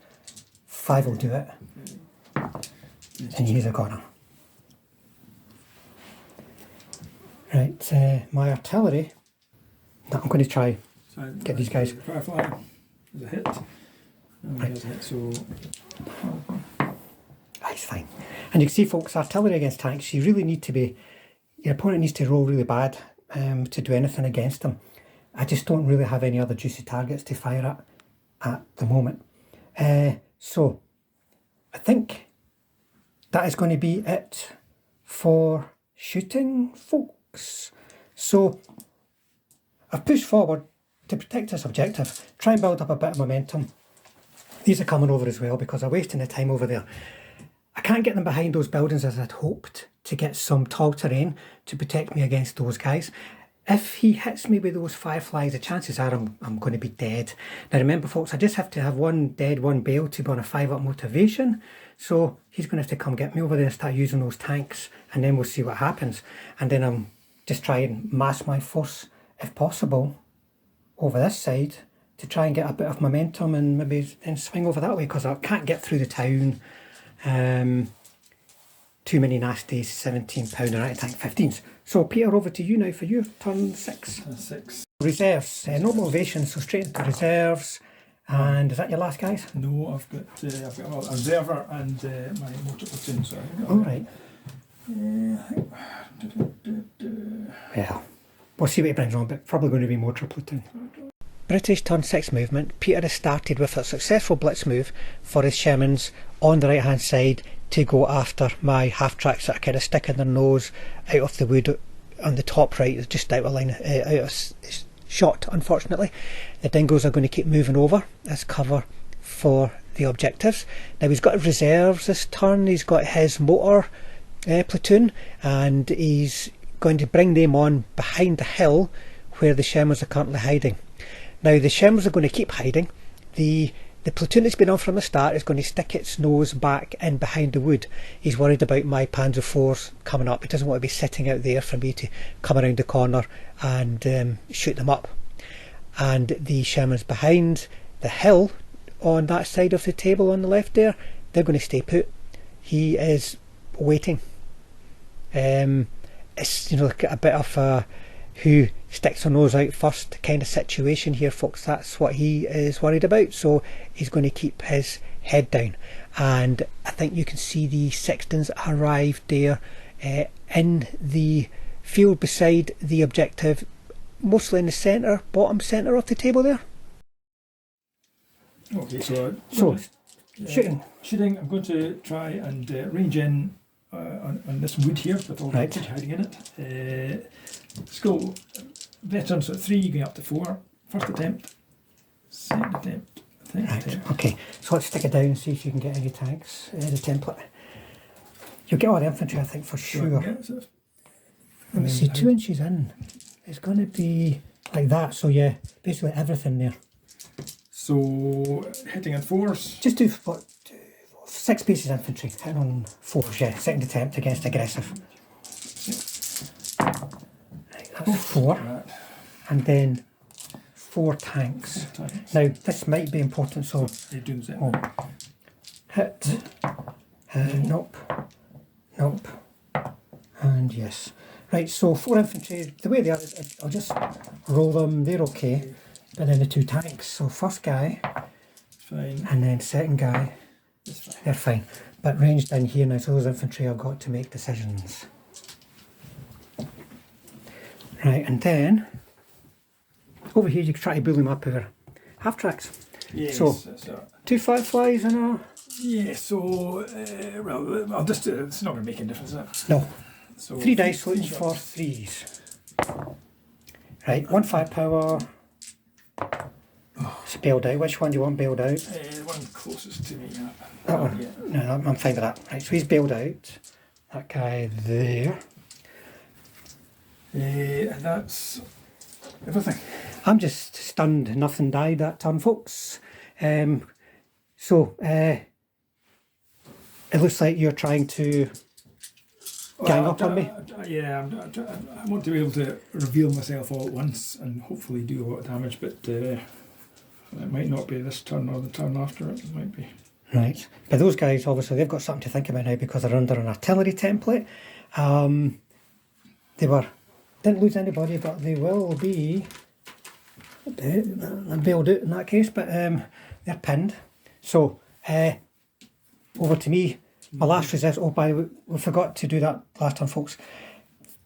5 will do it. And he's a goner. Right, my artillery. Now I'm going to try get these guys. Firefly is a hit. Right. Is a hit, so That's fine. And you can see, folks, artillery against tanks, you really need to be, your opponent needs to roll really bad to do anything against them. I just don't really have any other juicy targets to fire at the moment. So I think that is going to be it for shooting, folks. So I've pushed forward to protect this objective, try and build up a bit of momentum. These are coming over as well because I'm wasting the time over there. I can't get them behind those buildings as I'd hoped to get some tall terrain to protect me against those guys. If he hits me with those fireflies, the chances are I'm going to be dead. Now remember, folks, I just have to have 1 dead, 1 bail to be on a 5-up motivation. So he's going to have to come get me over there and start using those tanks, and then we'll see what happens. And then I'm just try and mass my force, if possible, over this side to try and get a bit of momentum and maybe then swing over that way, because I can't get through the town. Too many nasty 17-pounder anti-tank 15s. So Peter, over to you now for your turn 6. 6. Reserves, no motivation, so straight into reserves. And is that your last guys? No, I've got a observer and my motor platoon. So all right. Well, we'll see what he brings on, but probably going to be motor platoon. British turn 6 movement, Peter has started with a successful blitz move for his Shermans on the right hand side to go after my half-tracks that are kind of sticking their nose out of the wood on the top right, just out of line, out of shot unfortunately. The dingoes are going to keep moving over as cover for the objectives. Now he's got reserves this turn, he's got his motor platoon, and he's going to bring them on behind the hill where the Shermans are currently hiding. Now the Shermans are going to keep hiding. The platoon that's been on from the start is going to stick its nose back in behind the wood. He's worried about my Panzer IVs coming up. He doesn't want to be sitting out there for me to come around the corner and shoot them up. And the Shermans behind the hill on that side of the table on the left there, they're going to stay put. He is waiting. It's, you know, a bit of a who sticks their nose out first kind of situation here, folks. That's what he is worried about, so he's going to keep his head down. And I think you can see the sextons arrived there in the field beside the objective, mostly in the centre, bottom centre of the table there. Okay, so shooting, I'm going to try and range in on this wood here with all the footage hiding in it. Skill veterans at 3 going up to 4. First attempt, second attempt, third attempt. Okay, so let's stick it down and see if you can get any tanks in the template. You'll get all the infantry, I think, for sure. Let me see, 2 inches in. It's going to be like that, so yeah, basically everything there. So hitting in 4s. Just do 6 pieces infantry, hitting on 4s, yeah. Second attempt against aggressive. That's 4. And then 4 tanks. Now, this might be important, so hit, nope, and yes. Right, so 4 infantry, the way they are, I'll just roll them, they're okay. But then the 2 tanks, so first guy, fine, and then second guy, they're fine. But ranged in here now, so those infantry have got to make decisions. Right, and then over here you can try to build them up over half tracks. Yes, so 2 fireflies and a... Yeah, so, well, I'll just, it's not going to make any difference, is it? No. So 3 dice looking for 3s. Right, 1 firepower. It's bailed out. Which one do you want bailed out? The one closest to me. That one? Yeah. No, I'm fine with that. Right, so he's bailed out. That guy there. And that's everything. I'm just stunned. Nothing died that turn, folks. It looks like you're trying to gang up on me. Yeah, I want to be able to reveal myself all at once and hopefully do a lot of damage, but it might not be this turn or the turn after it. It might be. Right, but those guys obviously they've got something to think about now because they're under an artillery template. They didn't lose anybody, but they will be bailed out in that case. But they're pinned. So over to me. My last reserve. Oh, by the way, we forgot to do that last time, folks.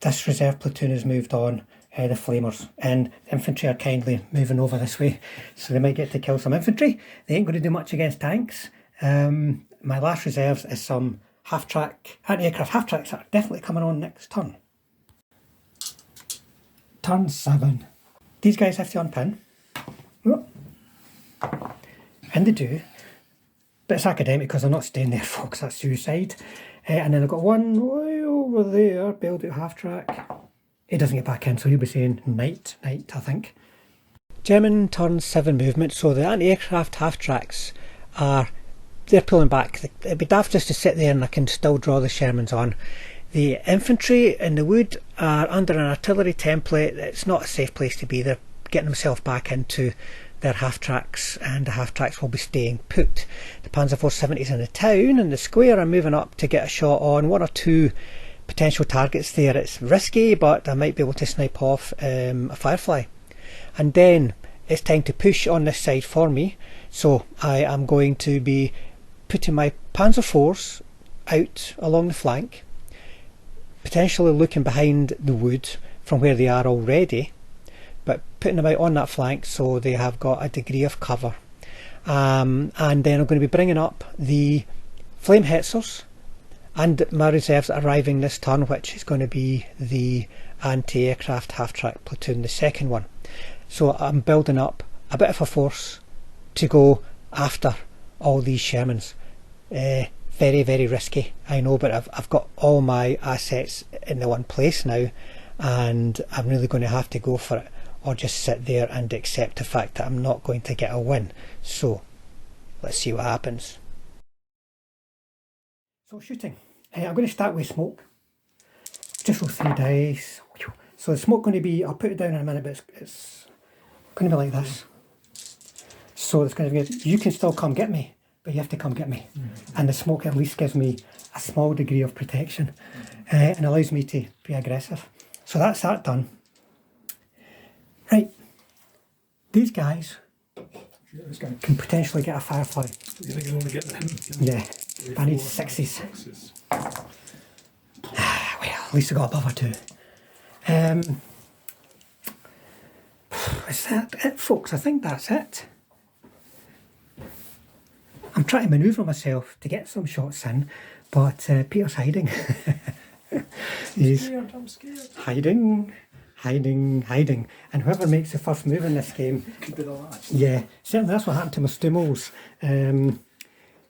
This reserve platoon has moved on. The flamers and infantry are kindly moving over this way, so they might get to kill some infantry. They ain't going to do much against tanks. My last reserves is some half-track anti-aircraft half-tracks that are definitely coming on next turn. Turn 7. These guys have to unpin. Oh. And they do. But it's academic because they're not staying there, folks. That's suicide. And then I've got one way over there, build out half-track. He doesn't get back in, so he'll be saying night, I think. German turn 7 movement, so the anti-aircraft half-tracks they're pulling back. It'd be daft just to sit there and I can still draw the Shermans on. The infantry in the wood are under an artillery template. It's not a safe place to be. They're getting themselves back into their half-tracks, and the half-tracks will be staying put. The Panzer 470s in the town and the square are moving up to get a shot on 1 or 2 potential targets there. It's risky, but I might be able to snipe off a Firefly. And then it's time to push on this side for me, so I am going to be putting my Panzer IVs out along the flank, potentially looking behind the wood from where they are already, but putting them out on that flank so they have got a degree of cover. And then I'm going to be bringing up the flame hetzers and my reserves arriving this turn, which is going to be the anti-aircraft half-track platoon, the second one. So I'm building up a bit of a force to go after all these Shermans. Very, very risky, I know, but I've got all my assets in the one place now, and I'm really going to have to go for it, or just sit there and accept the fact that I'm not going to get a win. So let's see what happens. So shooting, I'm going to start with smoke. Just roll 3 dice. So the smoke going to be, I'll put it down in a minute, but it's going to be like this. So it's going to be, you can still come get me, but you have to come get me. And the smoke at least gives me a small degree of protection and allows me to be aggressive. So that's that done. Right, these guys can potentially get a firefly. You think you only get him? Yeah, I need 6s. Well, at least I got above a 2. Is that it, folks? I think that's it. I'm trying to manoeuvre myself to get some shots in, but Peter's hiding. He's I'm scared. hiding. And whoever makes the first move in this game, Could be the last. yeah, certainly that's what happened to my Stummels.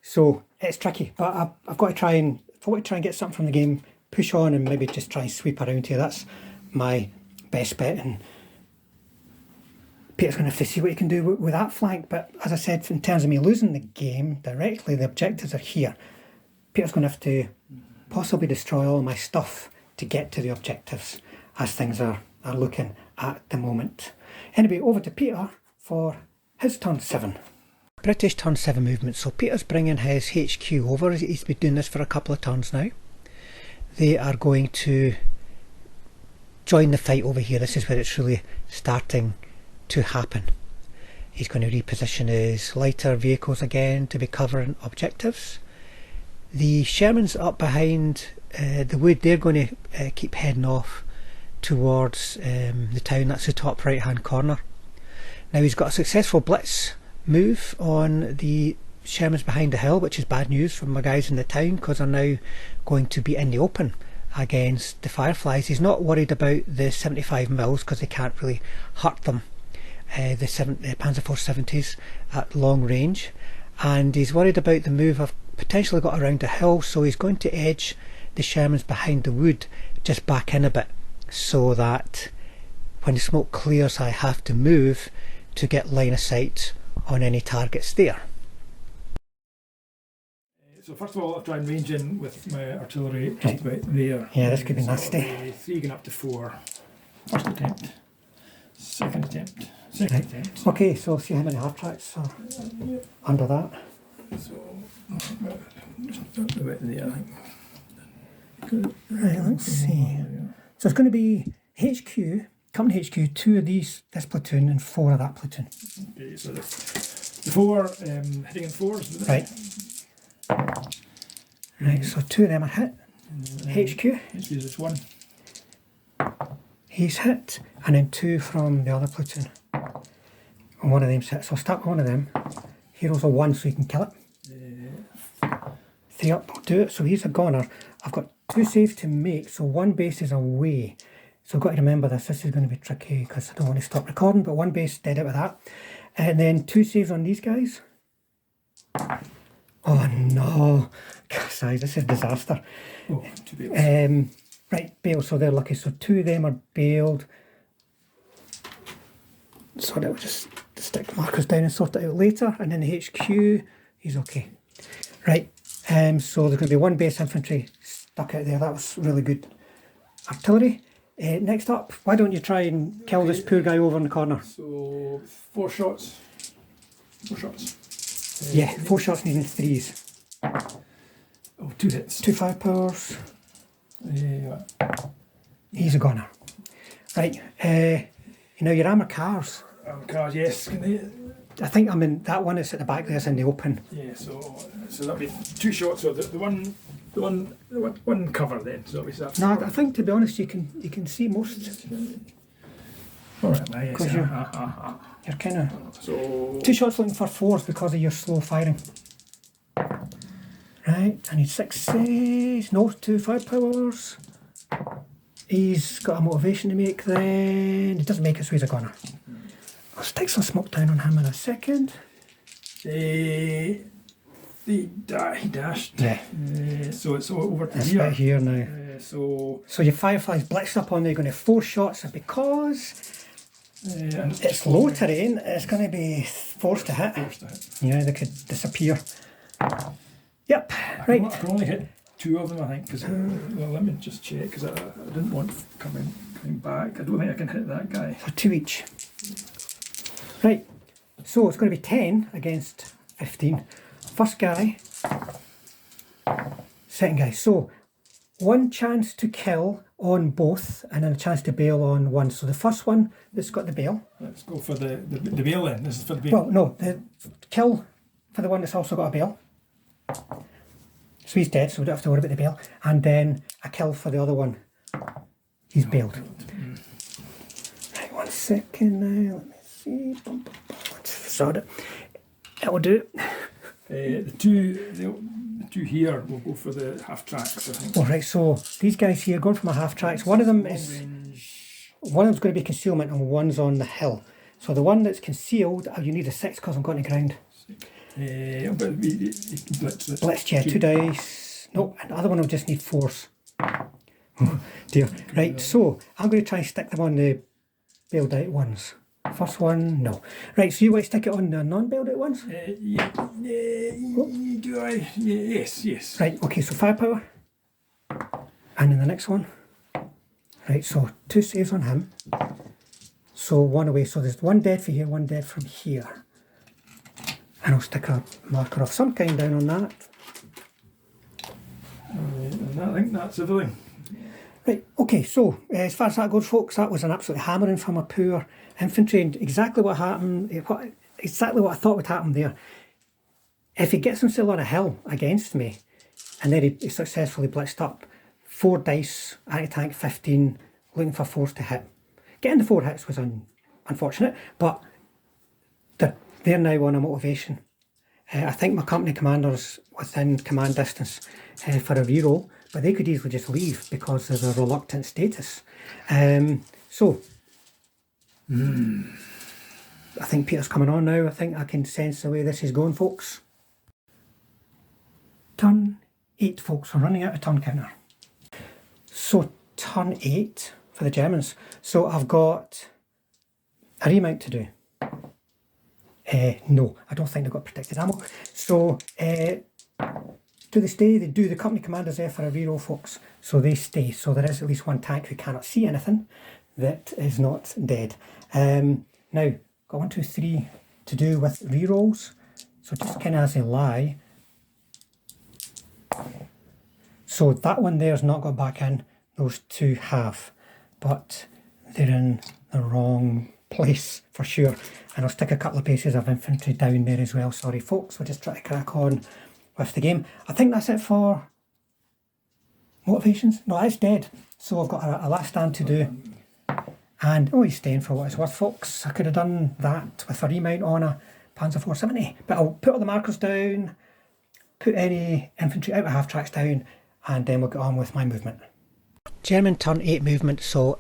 So it's tricky, but I've got to try and, if I want to try and get something from the game, push on and maybe just try and sweep around here. That's my best bet, and Peter's going to have to see what he can do with that flank. But as I said, in terms of me losing the game directly, the objectives are here. Peter's going to have to possibly destroy all my stuff to get to the objectives, as things are looking at the moment. Anyway, over to Peter for his turn 7. British turn 7 movement. So Peter's bringing his HQ over. He's been doing this for a couple of turns now. They are going to join the fight over here. This is where it's really starting to happen. He's going to reposition his lighter vehicles again to be covering objectives. The Shermans up behind the wood, they're going to keep heading off towards the town. That's the top right hand corner. Now he's got a successful blitz move on the Shermans behind the hill, which is bad news for my guys in the town, because they're now going to be in the open against the Fireflies. He's not worried about the 75 mils because they can't really hurt them, the Panzer IV 70s at long range, and he's worried about the move I've potentially got around the hill, so he's going to edge the Shermans behind the wood just back in a bit, so that when the smoke clears I have to move to get line of sight on any targets there. So first of all, I'll try and range in with my artillery just about there. Yeah, this could be nasty. 3 going up to 4. First attempt. Second attempt. Second attempt. Okay, so see how many half tracks are under that. So just about there, I think. Right, let's see. So it's going to be HQ, company HQ, 2 of this platoon and 4 of that platoon. Okay, so the 4 hitting in 4s. Right. Right, so 2 of them are hit. HQ. HQ is 1. He's hit, and then 2 from the other platoon. And 1 of them's hit. So I'll start with 1 of them. He rolls a 1 so you can kill it. 3 up, I'll do it. So he's a goner. I've got 2 saves to make, so 1 base is away. So I've got to remember this. This is going to be tricky because I don't want to stop recording, but 1 base dead out with that. And then 2 saves on these guys. Oh no, guys, this is disaster. Oh, 2 bails. Right, bail, so they're lucky. So 2 of them are bailed. So that will just stick markers down and sort it out later. And then the HQ, he's okay. Right, so there's going to be 1 base infantry stuck out there. That was really good artillery. Next up, why don't you try and kill this poor guy over in the corner? So 4 shots. 4 shots. Yeah, 4 shots needing 3s. Oh, 2 hits. 2 5-powers. Yeah. He's a goner. Right, you know your armour cars. Cars, yes. Can they? I think I'm in that one. It's at the back there. It's in the open. Yeah. So that'll be 2 shots. So the one cover then. So that'll be No, I think to be honest, you can see most. Alright, yes. Because you're kind of... So 2 shots looking for 4s because of your slow firing. Right, I need 6s. No, 2 5-powers. He's got a motivation to make then. He doesn't make it, so he's a gunner. I'll stick some smoke down on him in a second. he dashed. Yeah. So it's over to It's here. about here now. So So your Firefly's blitzed up on there, going to 4 shots, and because and it's low terrain, it's going to be forced to hit. forced to hit. Yeah, they could disappear. Yep, I right. can only hit 2 of them, I think. Because well, let me just check. Because I didn't want coming back. I don't think I can hit that guy. So 2 each. Right, so it's going to be 10 against 15. First guy, second guy. So 1 chance to kill on both, and then a chance to bail on one. So the first one that's got the bail. Let's go for the bail then. This is for the bail. Well, no, the kill for the one that's also got a bail. So he's dead, so we don't have to worry about the bail. And then a kill for the other one. He's bailed. Right, 1 second now. Let me see. Let's sort it. It'll do. The two here will go for the half tracks, I think. All right, so these guys here going for my half tracks. One of them Long is range. one of them's going to be concealment, and one's on the hill. So the one that's concealed, you need a 6 because I'm going to ground. But you can blitz it. Blitz, yeah, 2 dice. No, and the other one will just need 4s. Oh dear. Right, so I'm going to try and stick them on the bailed out ones. First one, no. Right, so you want to stick it on the non-bailed out ones? Do I? Yes. Right, okay, so 5 power. And then the next one. Right, so 2 saves on him. So 1 away. So there's 1 dead for here, 1 dead from here. And I'll stick a marker of some kind down on that. And I think that's everything. Right, okay, so as far as that goes, folks, that was an absolute hammering from a poor infantry, and exactly what happened, exactly what I thought would happen there. If he gets himself on a hill against me, and then he successfully blitzed up, 4 dice, anti-tank 15, looking for 4s to hit. Getting the 4 hits was unfortunate, but they're now on a motivation. I think my company commander's within command distance for a reroll, but they could easily just leave because of the reluctant status. So, I think Peter's coming on now. I think I can sense the way this is going, folks. Turn 8, folks. We're running out of turn counter. So, turn 8 for the Germans. So, I've got a remount to do. No, I don't think they've got protected ammo. So, do they stay? They do. The company commander's there for a reroll, folks. So they stay. So there is at least 1 tank who cannot see anything that is not dead. Now, got 1, 2, 3 to do with rerolls. So just kind of as a lie. So that one there's not got back in. Those 2 have. But they're in the wrong place for sure. And I'll stick a couple of pieces of infantry down there as well. Sorry, folks. We'll just try to crack on with the game. I think that's it for motivations. No, it's dead. So I've got a last stand to do. And, oh, he's staying for what it's worth, folks. I could have done that with a remount on a Panzer 470. But I'll put all the markers down, put any infantry out of half tracks down, and then we'll get on with my movement. German turn 8 movement. So,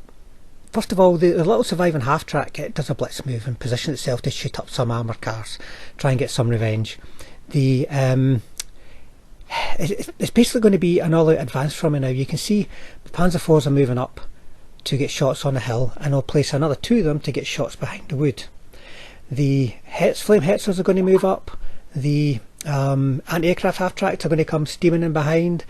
first of all, the little surviving half track, it does a blitz move and position itself to shoot up some armoured cars, try and get some revenge. The it's basically going to be an all-out advance from it now. You can see the Panzer IVs are moving up to get shots on the hill, and I'll place another 2 of them to get shots behind the wood. The Flame Hetzers are going to move up. The anti-aircraft half tracks are going to come steaming in behind.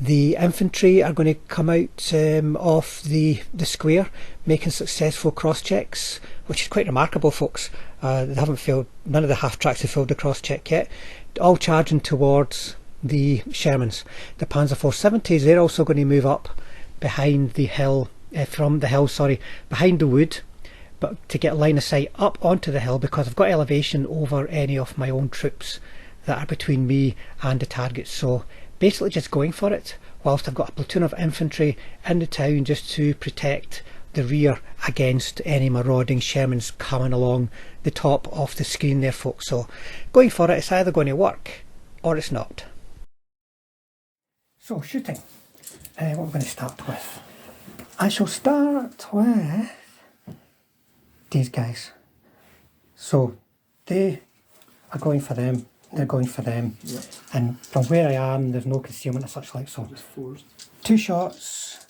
The infantry are going to come out off the square, making successful cross checks, which is quite remarkable, folks. They haven't failed. None of the half tracks have failed the cross check yet. All charging towards the Shermans. The Panzer 470s, they're also going to move up behind the hill, behind the wood, but to get line of sight up onto the hill, because I've got elevation over any of my own troops that are between me and the target. So basically just going for it, whilst I've got a platoon of infantry in the town just to protect the rear against any marauding Shermans coming along the top of the screen there, folks. So going for it, it's either going to work or it's not. So shooting, what I'm going to start with. I shall start with these guys. So they are going for them, they're going for them, Yep. and from where I am there's no concealment as such, like so. Just fours. 2 shots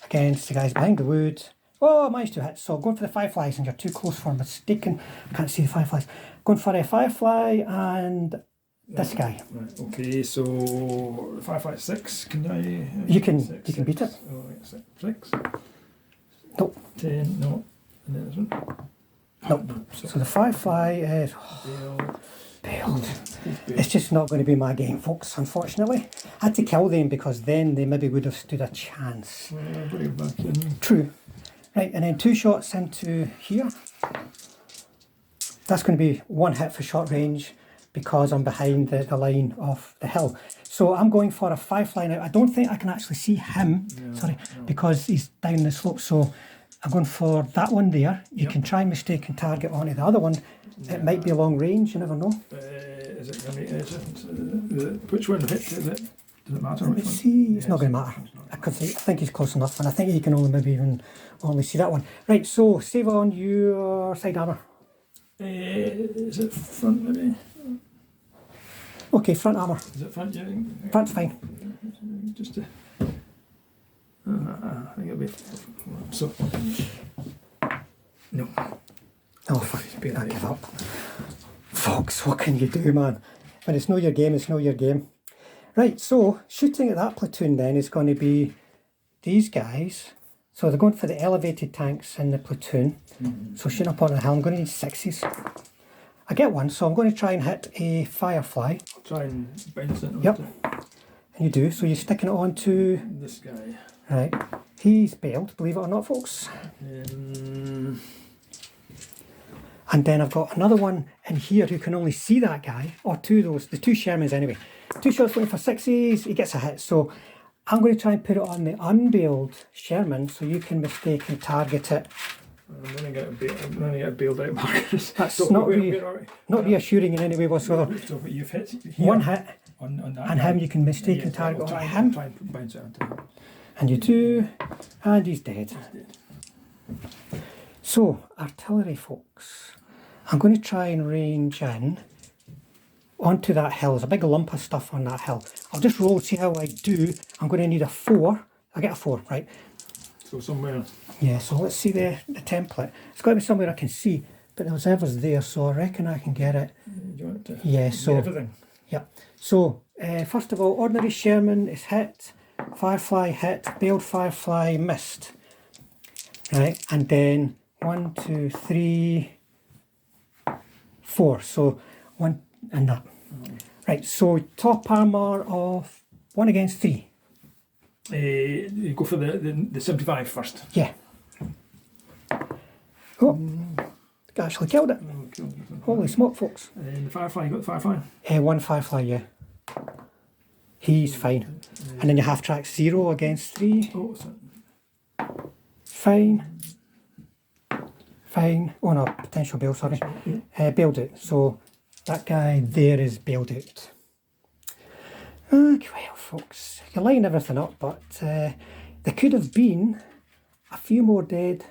against the guys behind the wood. Oh, I managed to hit. So going for the fireflies, and you're too close for mistaken. I can't see the fireflies. Going for a firefly and this guy. Right, okay, so 556. Can I? You can six, you can beat it. six. Oh, right, six. Nope. 10. No. And then this one. Nope. So the firefly is bailed. It's just not going to be my game, folks, unfortunately. I had to kill them because then they maybe would have stood a chance. Bring it back in. True. Right, and then 2 shots into here. That's going to be 1 hit for short range because I'm behind the line of the hill. So I'm going for a firefly now. I don't think I can actually see him, because he's down the slope. So I'm going for that one there. You can try and mistake and target onto the other one. It might be a long range, you never know. Which one hit? Does it matter? Let me see. It's not going to matter. I think he's close enough, and I think you can only maybe even only see that one. Right, so save on your side armour. Is it front maybe? Okay, front armour. Is it front? Yeah. Front's fine. Just to. I think it'll be. So. No. Oh, fuck. I give up. Folks, what can you do, man? When it's not your game, it's not your game. Right, so shooting at that platoon then is going to be these guys. So they're going for the elevated tanks in the platoon. So shooting up on the hill, I'm going to need 6s. I get one, so I'm going to try and hit a firefly. I'll try and bounce it. Yep. And you do, so you're sticking it onto This guy. Right, he's bailed, believe it or not, folks. And then I've got another one in here who can only see that guy, or 2 of those, the 2 Shermans anyway. 2 shots going for 6s, he gets a hit. So I'm going to try and put it on the unbailed Sherman so you can mistake and target it. I'm going to get a bailed out markers. That's So not we're not reassuring in any way whatsoever. So you've hit here. 1 hit, on that and guy. him you can mistake and target I'll on try him. Try and bounce it onto him. And you do, and he's dead. So, artillery, folks. I'm going to try and range in onto that hill. There's a big lump of stuff on that hill. I'll just roll, see how I do. I'm going to need a 4. I get a 4, right? So somewhere. Yeah, so let's see the template. It's got to be somewhere I can see, but the observer's there, so I reckon I can get it. Do you want to Yeah, so everything? yeah. So first of all, ordinary Sherman is hit, firefly hit, bailed firefly missed. Right, and then 1, 2, 3, 4. So 1 and that. Right, so top armour of 1 against 3. You go for the 75 first. Yeah. Oh, actually killed it. Holy smoke, folks. And the firefly, you got the firefly? 1 firefly, yeah. He's fine. And then you half track 0 against 3. Oh, so Fine. Fine. Oh no, potential bail, sorry. Bailed out. So that guy there is bailed out. Okay, well, folks, you line everything up, but there could have been a few more dead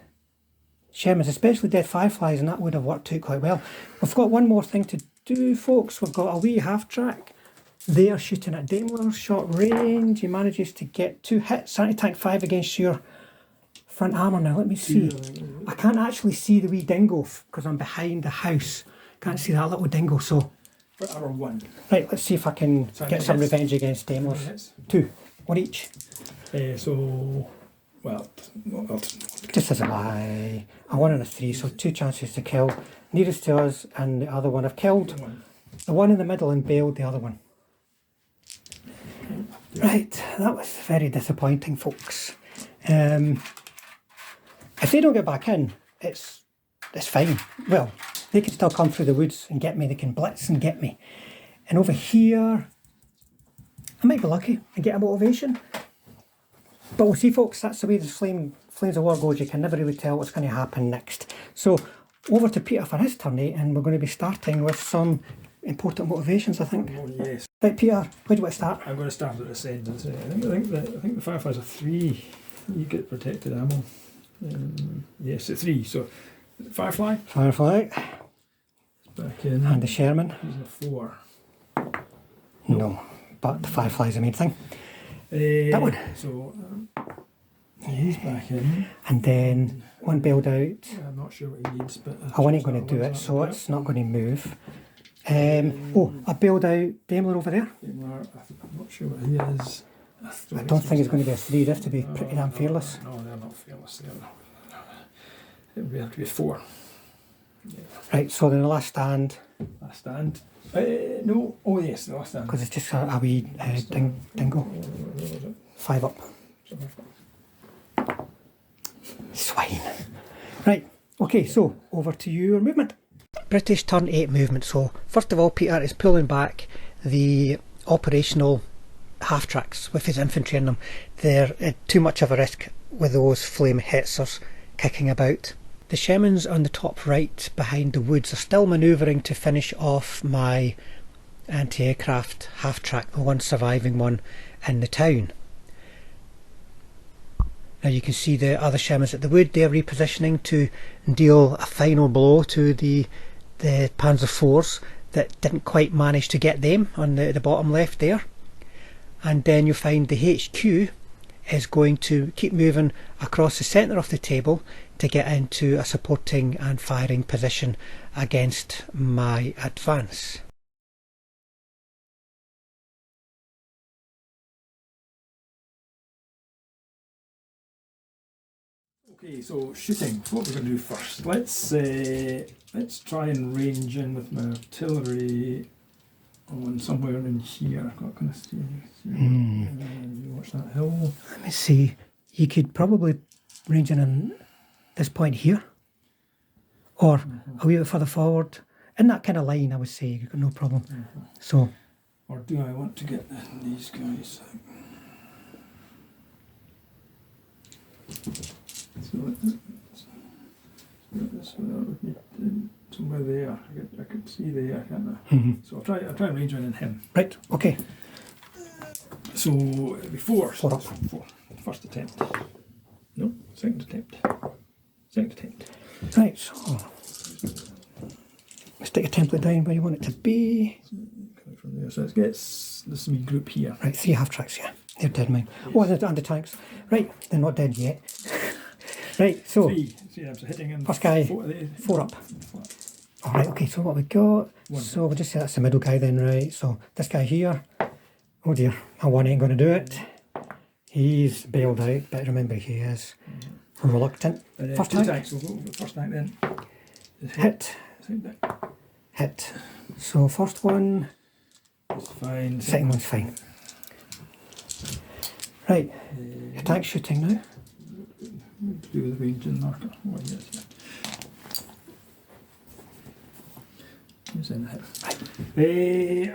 Shermans, especially dead fireflies, and that would have worked out quite well. We've got one more thing to do, folks. We've got a wee half track. They are shooting at Daimler, short range. He manages to get 2 hits. Anti-tank 5 against your front armour. Now, let me see. I can't actually see the wee dingo because I'm behind the house. Can't see that little dingo, so... for hour 1. Right, let's see if I can get some hits? revenge against Daimlers. Hits? 2, 1 each. So, well, Just as a lie. A 1 and a 3, so 2 chances to kill. Nearest to us, and the other one I've killed. The one in the middle and bailed the other one. Right, that was very disappointing, folks. If they don't get back in, it's fine. Well, they can still come through the woods and get me. They can blitz and get me. And over here, I might be lucky and get a motivation. But we'll see, folks. That's the way the Flames of War goes, you can never really tell what's going to happen next. So over to Peter for his turn 8, and we're going to be starting with some important motivations, I think. Oh yes. Right, Peter, where do you want to start? I'm going to start at this end. I think the Fireflies are 3. You get protected ammo. Yes, a 3. So Firefly. Firefly. Back in. And the Sherman. Using a 4. No, but the Firefly's the main thing. That one. So he's back in. And then one bailed out. I'm not sure what he needs, but I wasn't going to do it, so it's not going to move. Oh, I bailed out Daimler over there. I'm not sure what he is. I don't think it's going to be a 3. They have to be pretty damn fearless. No, they're not fearless. It would have to be a 4. Yeah. Right, so then the last stand. Last stand. No. Oh yes, the last stand. Because it's just a wee dingo. 5 up. Swine. Right, okay, so over to your movement. British turn 8 movement. So first of all, Peter is pulling back the operational half tracks with his infantry in them. They're too much of a risk with those flame hitzers kicking about. The Shermans on the top right behind the woods are still manoeuvring to finish off my anti-aircraft half track, the one surviving one in the town. Now you can see the other Shermans at the wood. They're repositioning to deal a final blow to the Panzer IVs that didn't quite manage to get them on the bottom left there. And then you'll find the HQ is going to keep moving across the centre of the table to get into a supporting and firing position against my advance. Okay, so shooting. What we're going to do first? Let's try and range in with my artillery on somewhere in here. I've got kind of see. You watch that hill. Let me see. You could probably range in this point here, or a wee bit further forward. In that kind of line, I would say you've got no problem. So, or do I want to get these guys? Somewhere there. I could see there, can't I? So I'll try and range in him. Right. Okay. So it'll be 4. 4 up. 4. First attempt. No, second attempt. Second attempt. Right. So let's take a template down where you want it to be. Coming from there. So let's get this wee group here. Right. 3 half tracks. Yeah, they're dead mine. Oh, and the tanks. Right. They're not dead yet. Right. So 3. Yeah, so hitting in first guy. 4 up. Alright, okay, so what we got, 1. So we'll just say that's the middle guy then, right? So this guy here, oh dear, my 1 ain't going to do it. He's bailed out, but remember he is reluctant. First 2 tank. tanks, we'll go with the first tank then. Hit. Hit. So first one, It's fine. second one's fine. Right, your tank's shooting now. To do with the range and marker. Oh, yes, yeah.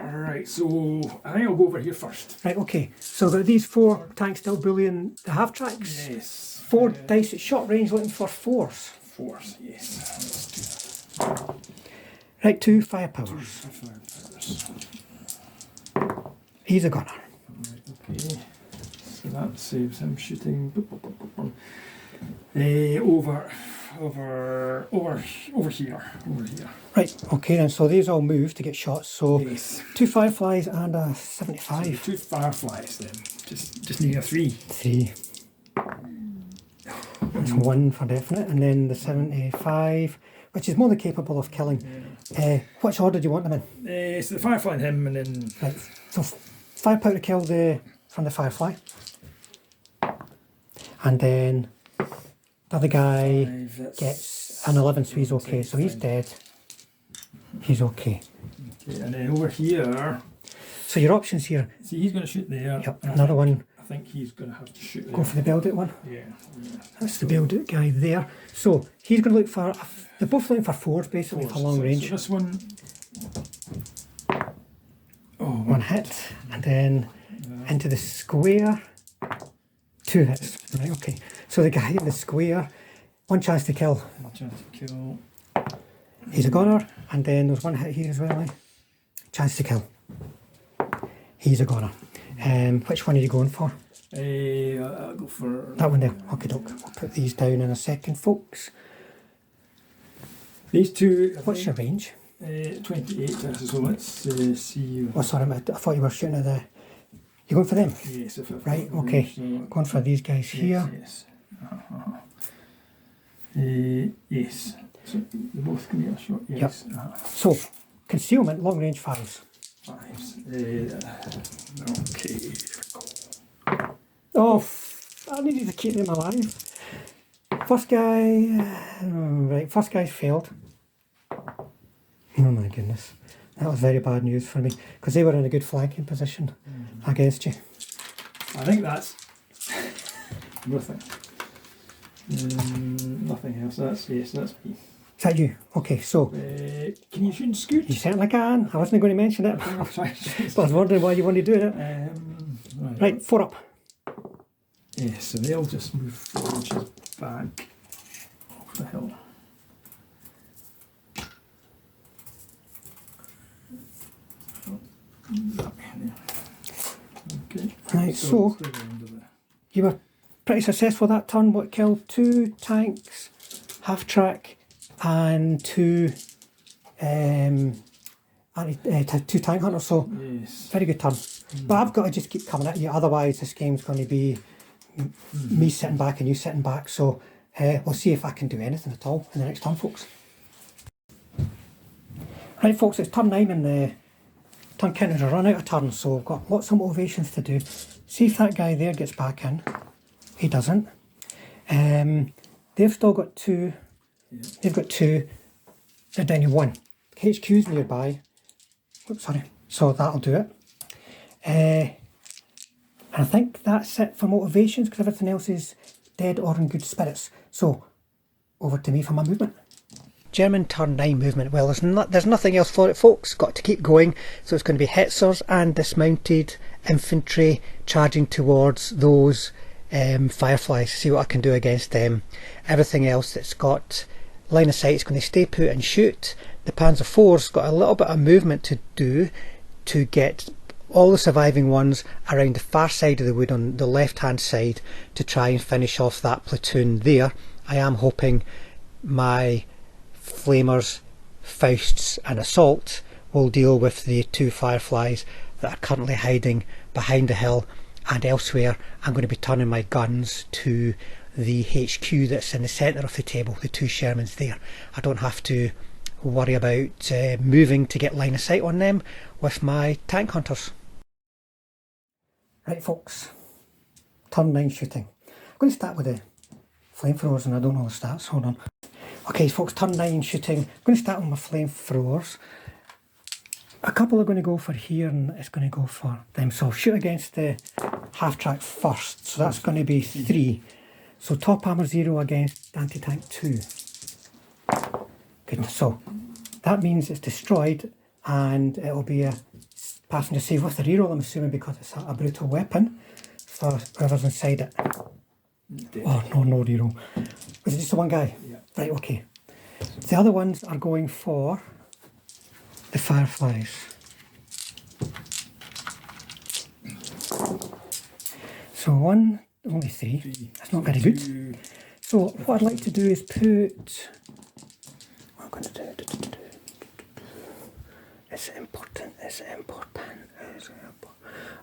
Right, so I think I'll go over here first. Right, okay, so got these 4 tanks still bullying the half tracks. Yes. 4 dice at short range looking for 4s. 4s, yes. Let's do that. Right, 2 firepowers. 2 firepowers. He's a gunner. Right, okay. So that saves him shooting over here. Right, okay then, so these all move to get shots, so Yes. 2 fireflies and a 75. So 2 fireflies then. Just need a 3. 3. That's 1 for definite, and then the 75, which is more than capable of killing. Which order do you want them in? So the firefly and him, and then Right, so 5 power to kill from the firefly. And then the other guy 5, gets an 11, so he's okay, so he's dead. He's okay. Okay, and then over here, So your options here, see he's going to shoot there. yep, and another one, I think he's going to have to shoot go there. for the build it one. Yeah. That's the build it guy there. So he's going to look for, they're both looking for 4s basically for long range. So this one. Oh, 1 hit, and then into the square, 2 hits. Right, okay. So So the guy in the square, one chance to kill. One chance to kill. He's a goner, and then there's one hit here as well. Chance to kill. He's a goner. Which one are you going for? I'll go for That one there. Okay, doke. We'll put these down in a second, folks. these two. What's your range? 28. So let's see. Oh, sorry, I thought you were shooting at the... You're going for them? Yes. Right, okay. Going for these guys here. Yes. Yes. So they both can get a shot. Yes. Yep. So, concealment, long range 5s. 5s. Okay. Oh, I needed to keep them alive. First guy... right, first guy's failed. Oh my goodness. That was very bad news for me, because they were in a good flanking position against you. I think that's nothing. Nothing else. That's me. Is that you? Okay, so... can you shoot scoot? You certainly can. I wasn't going to mention it. I'll try. But I was wondering why you want to do it. Right, 4 up. Yeah, so they'll just move 4 inches back. What the hell? Okay. Right, so you were pretty successful that turn. What killed 2 tanks, half track, and 2 tank hunters. So yes, very good turn. But I've got to just keep coming at you. Otherwise, this game's going to be me sitting back and you sitting back. So we'll see if I can do anything at all in the next turn, folks. Right, folks, it's turn 9 and the turn counters are run out of turns, so we've got lots of motivations to do. See if that guy there gets back in. He doesn't. They've still got 2. Yeah. They've got 2. They're down to 1. HQ's nearby. Oops, sorry. So that'll do it. And I think that's it for motivations, because everything else is dead or in good spirits. So over to me for my movement. German turn 9 movement. Well, there's nothing else for it, folks. Got to keep going. So it's going to be Hetzers and dismounted infantry charging towards those fireflies. See what I can do against them. Everything else that's got line of sight is going to stay put and shoot. The Panzer IV's got a little bit of movement to do to get all the surviving ones around the far side of the wood on the left hand side to try and finish off that platoon there. I am hoping my Flamers, Fausts and Assault will deal with the 2 fireflies that are currently hiding behind the hill, and elsewhere I'm going to be turning my guns to the HQ that's in the centre of the table, the 2 Shermans there. I don't have to worry about moving to get line of sight on them with my tank hunters. Right, folks, turn 9 shooting. I'm going to start with the flamethrowers, and I don't know the stats. Hold on. Okay, folks, turn 9 shooting. I'm going to start with my flamethrowers. A couple are going to go for here, and it's going to go for them. So I'll shoot against the half track first. So that's going to be 3. So top armour 0 against anti-tank 2. Good. So that means it's destroyed, and it'll be a passenger save with the reroll, I'm assuming, because it's a brutal weapon for whoever's inside it. Oh, no reroll. Was it just the one guy? Yeah. Right, okay. The other ones are going for the fireflies. So 1, only 3. That's not very good. So what I'd like to do is put... What I'm going to do... It's important.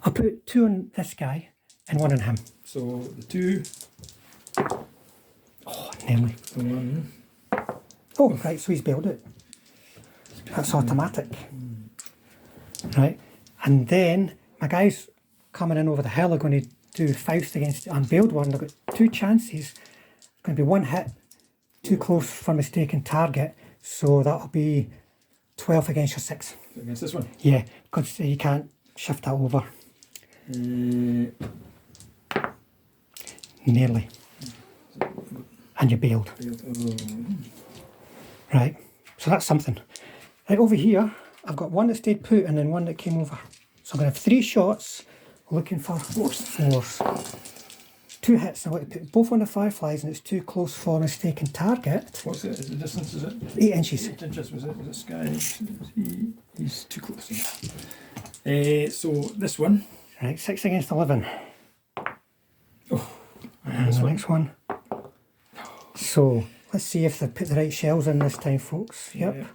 I'll put 2 on this guy and 1 on him. So the 2... Oh, nearly. 1. Oh, right, so he's bailed it. That's automatic. Right, and then my guys coming in over the hill are going to do Faust against the unbailed one. They've got 2 chances. It's going to be 1 hit, too close for mistaken target, so that'll be 12 against your 6. Against this one? Yeah, because you can't shift that over. Nearly. And you bailed. Right, so that's something. Right, over here, I've got 1 that stayed put and then 1 that came over. So I'm going to have 3 shots looking for force. 2 hits. I want to put both on the fireflies, and it's too close for a mistaken target. What's it? Is the distance? Is it 8 inches. 8 inches. Was it? Was it Sky? He's too close. So this one. Right, 6 against 11. Oh, And this the one. next one. So let's see if they put the right shells in this time, folks. Yep. Yeah.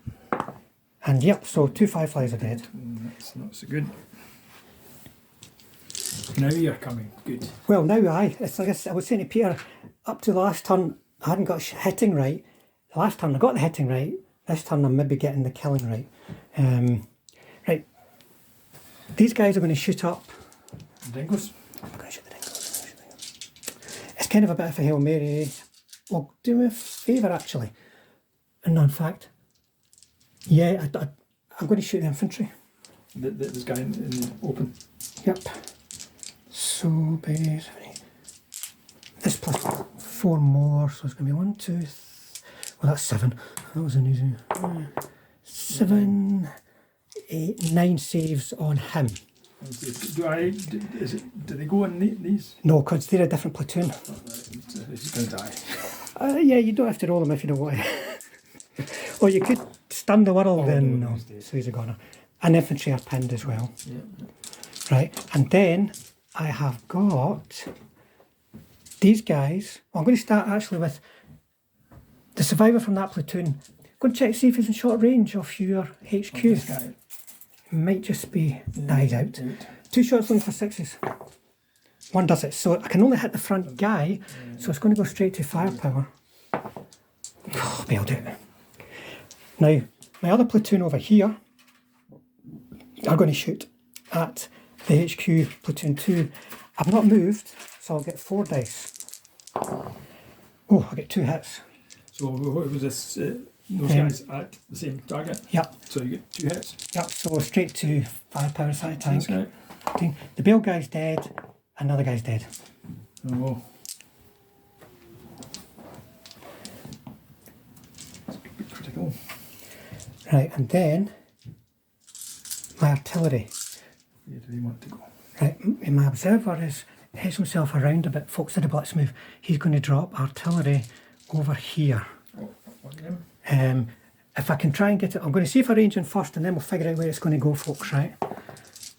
And yep, so 2 fireflies are dead. That's not so good. Now you're coming. Good. Well, now it's like I was saying to Peter, up to the last turn, I hadn't got hitting right. The last turn I got the hitting right. This turn I'm maybe getting the killing right. Right. These guys are going to shoot up. Dingoes. I'm going to shoot the dingoes. It's kind of a bit of a Hail Mary. Well, do me a favour actually. And no, in fact, yeah, I'm going to shoot the infantry. This guy in the open. Yep. So basically, this plus 4 more, so it's going to be 1, 2, well that's 7. That was an easy. 7, 8, 9 saves on him. Do they go in these? No, because they're a different platoon. He's going to die. Yeah, you don't have to roll them if you don't want to. Or you could stun the world, then no. So he's a goner. And infantry are pinned as well. Yeah. Right, and then I have got these guys. I'm going to start actually with the survivor from that platoon. Go and check, see if he's in short range of your HQ. This guy. It might just be that he's out. 2 shots only for 6s. 1 does it. So I can only hit the front guy, so it's going to go straight to firepower. Oh, bailed it. Now, my other platoon over here are going to shoot at the HQ platoon 2. I've not moved, so I'll get 4 dice. Oh, I get 2 hits. So what was this? Those guys at the same target? Yep. So you get 2 hits. Yep, so straight to firepower side tank. This guy. The Bale guy's dead, another guy's dead. Oh. That's critical. Right, and then my artillery. Where do they want to go? Right, my observer heads himself around a bit. Folks did a blitz move. He's going to drop artillery over here. Oh, one of them. If I can try and get it, I'm going to see if I range in first, and then we'll figure out where it's going to go, folks. Right.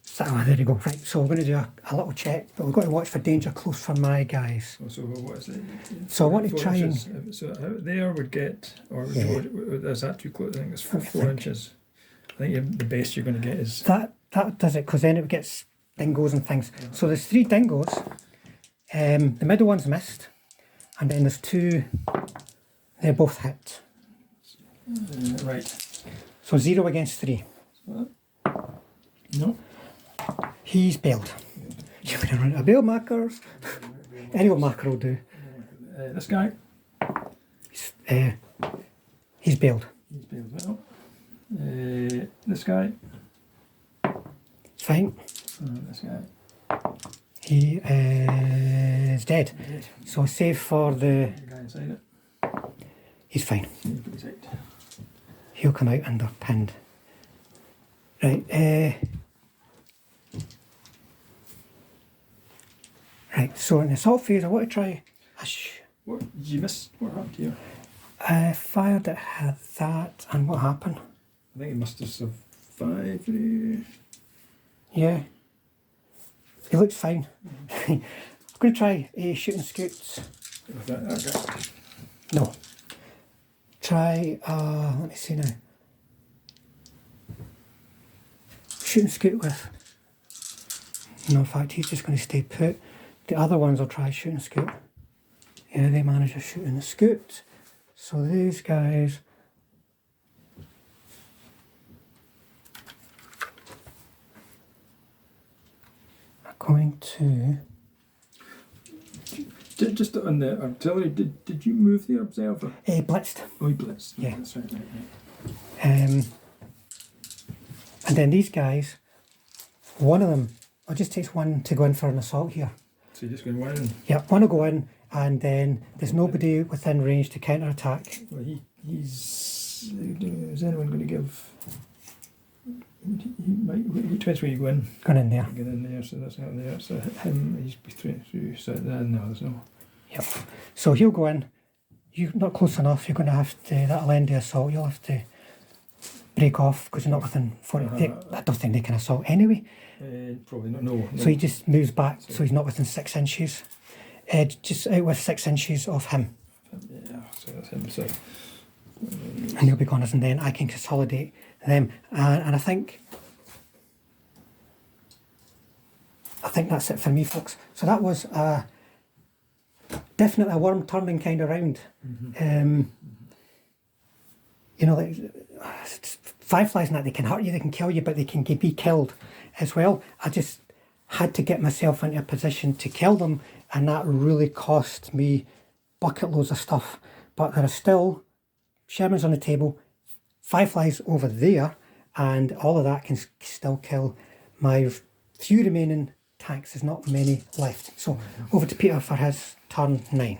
So there you go. Right. So we're going to do a little check, but we've got to watch for danger close for my guys. So what is it? So I want to 4 try inches. and. So out there would get, or Yeah. is that too close? I think it's 4 inches. I think the best you're going to get is. That does it, because then it gets dingoes and things. Yeah. So there's 3 dingoes. The middle one's missed, and then there's 2. They're both hit. Right. So 0 against 3. No. He's bailed. You can run out of bail markers. Any old marker will do. This guy. He's bailed. He's bailed well. This guy. It's fine. This guy. He is dead. So save for the. The guy inside it. He's fine. He's put his head. He'll come out under pinned. Right. Right. So in the assault phase, I want to try. What did you miss? What happened here? I fired at that, and what happened? I think he must have survived. Yeah. He looks fine. I'm going to try shooting scoots. With that guy. No. Try, let me see now. Shooting scoot with. No, in fact, he's just going to stay put. The other ones I'll try shooting scoot. Yeah, they manage to shoot in the scoot. So these guys. Are going to. Just on the artillery, did you move the observer? Blitzed. Oh, he blitzed. Yeah. That's right. And then these guys, one of them, it just takes one to go in for an assault here. So you're just going to win? Yeah, one will go in, and then there's nobody within range to counter attack. Well, he's. Is anyone going to give? He might, which way you go in? Going in there. Get in there, so that's not there. So him, he's through. So no, there's no. Yep. So he'll go in. You're not close enough. You're going to have to. That'll end the assault. You'll have to break off because you're not within 40. I don't think they can assault anyway. Probably not. No. So he just moves back, so he's not within 6 inches. Just out with 6 inches of him. Yeah. So that's him. So. And he'll be gone, and then I can consolidate them. And I think that's it for me, folks. So that was definitely a worm turning kind of round. You know, like fireflies and that, they can hurt you, they can kill you, but they can be killed as well. I just had to get myself into a position to kill them, and that really cost me bucket loads of stuff. But there are still Shermans on the table, fireflies over there, and all of that can still kill my few remaining tanks. There's not many left. So over to Peter for his turn 9.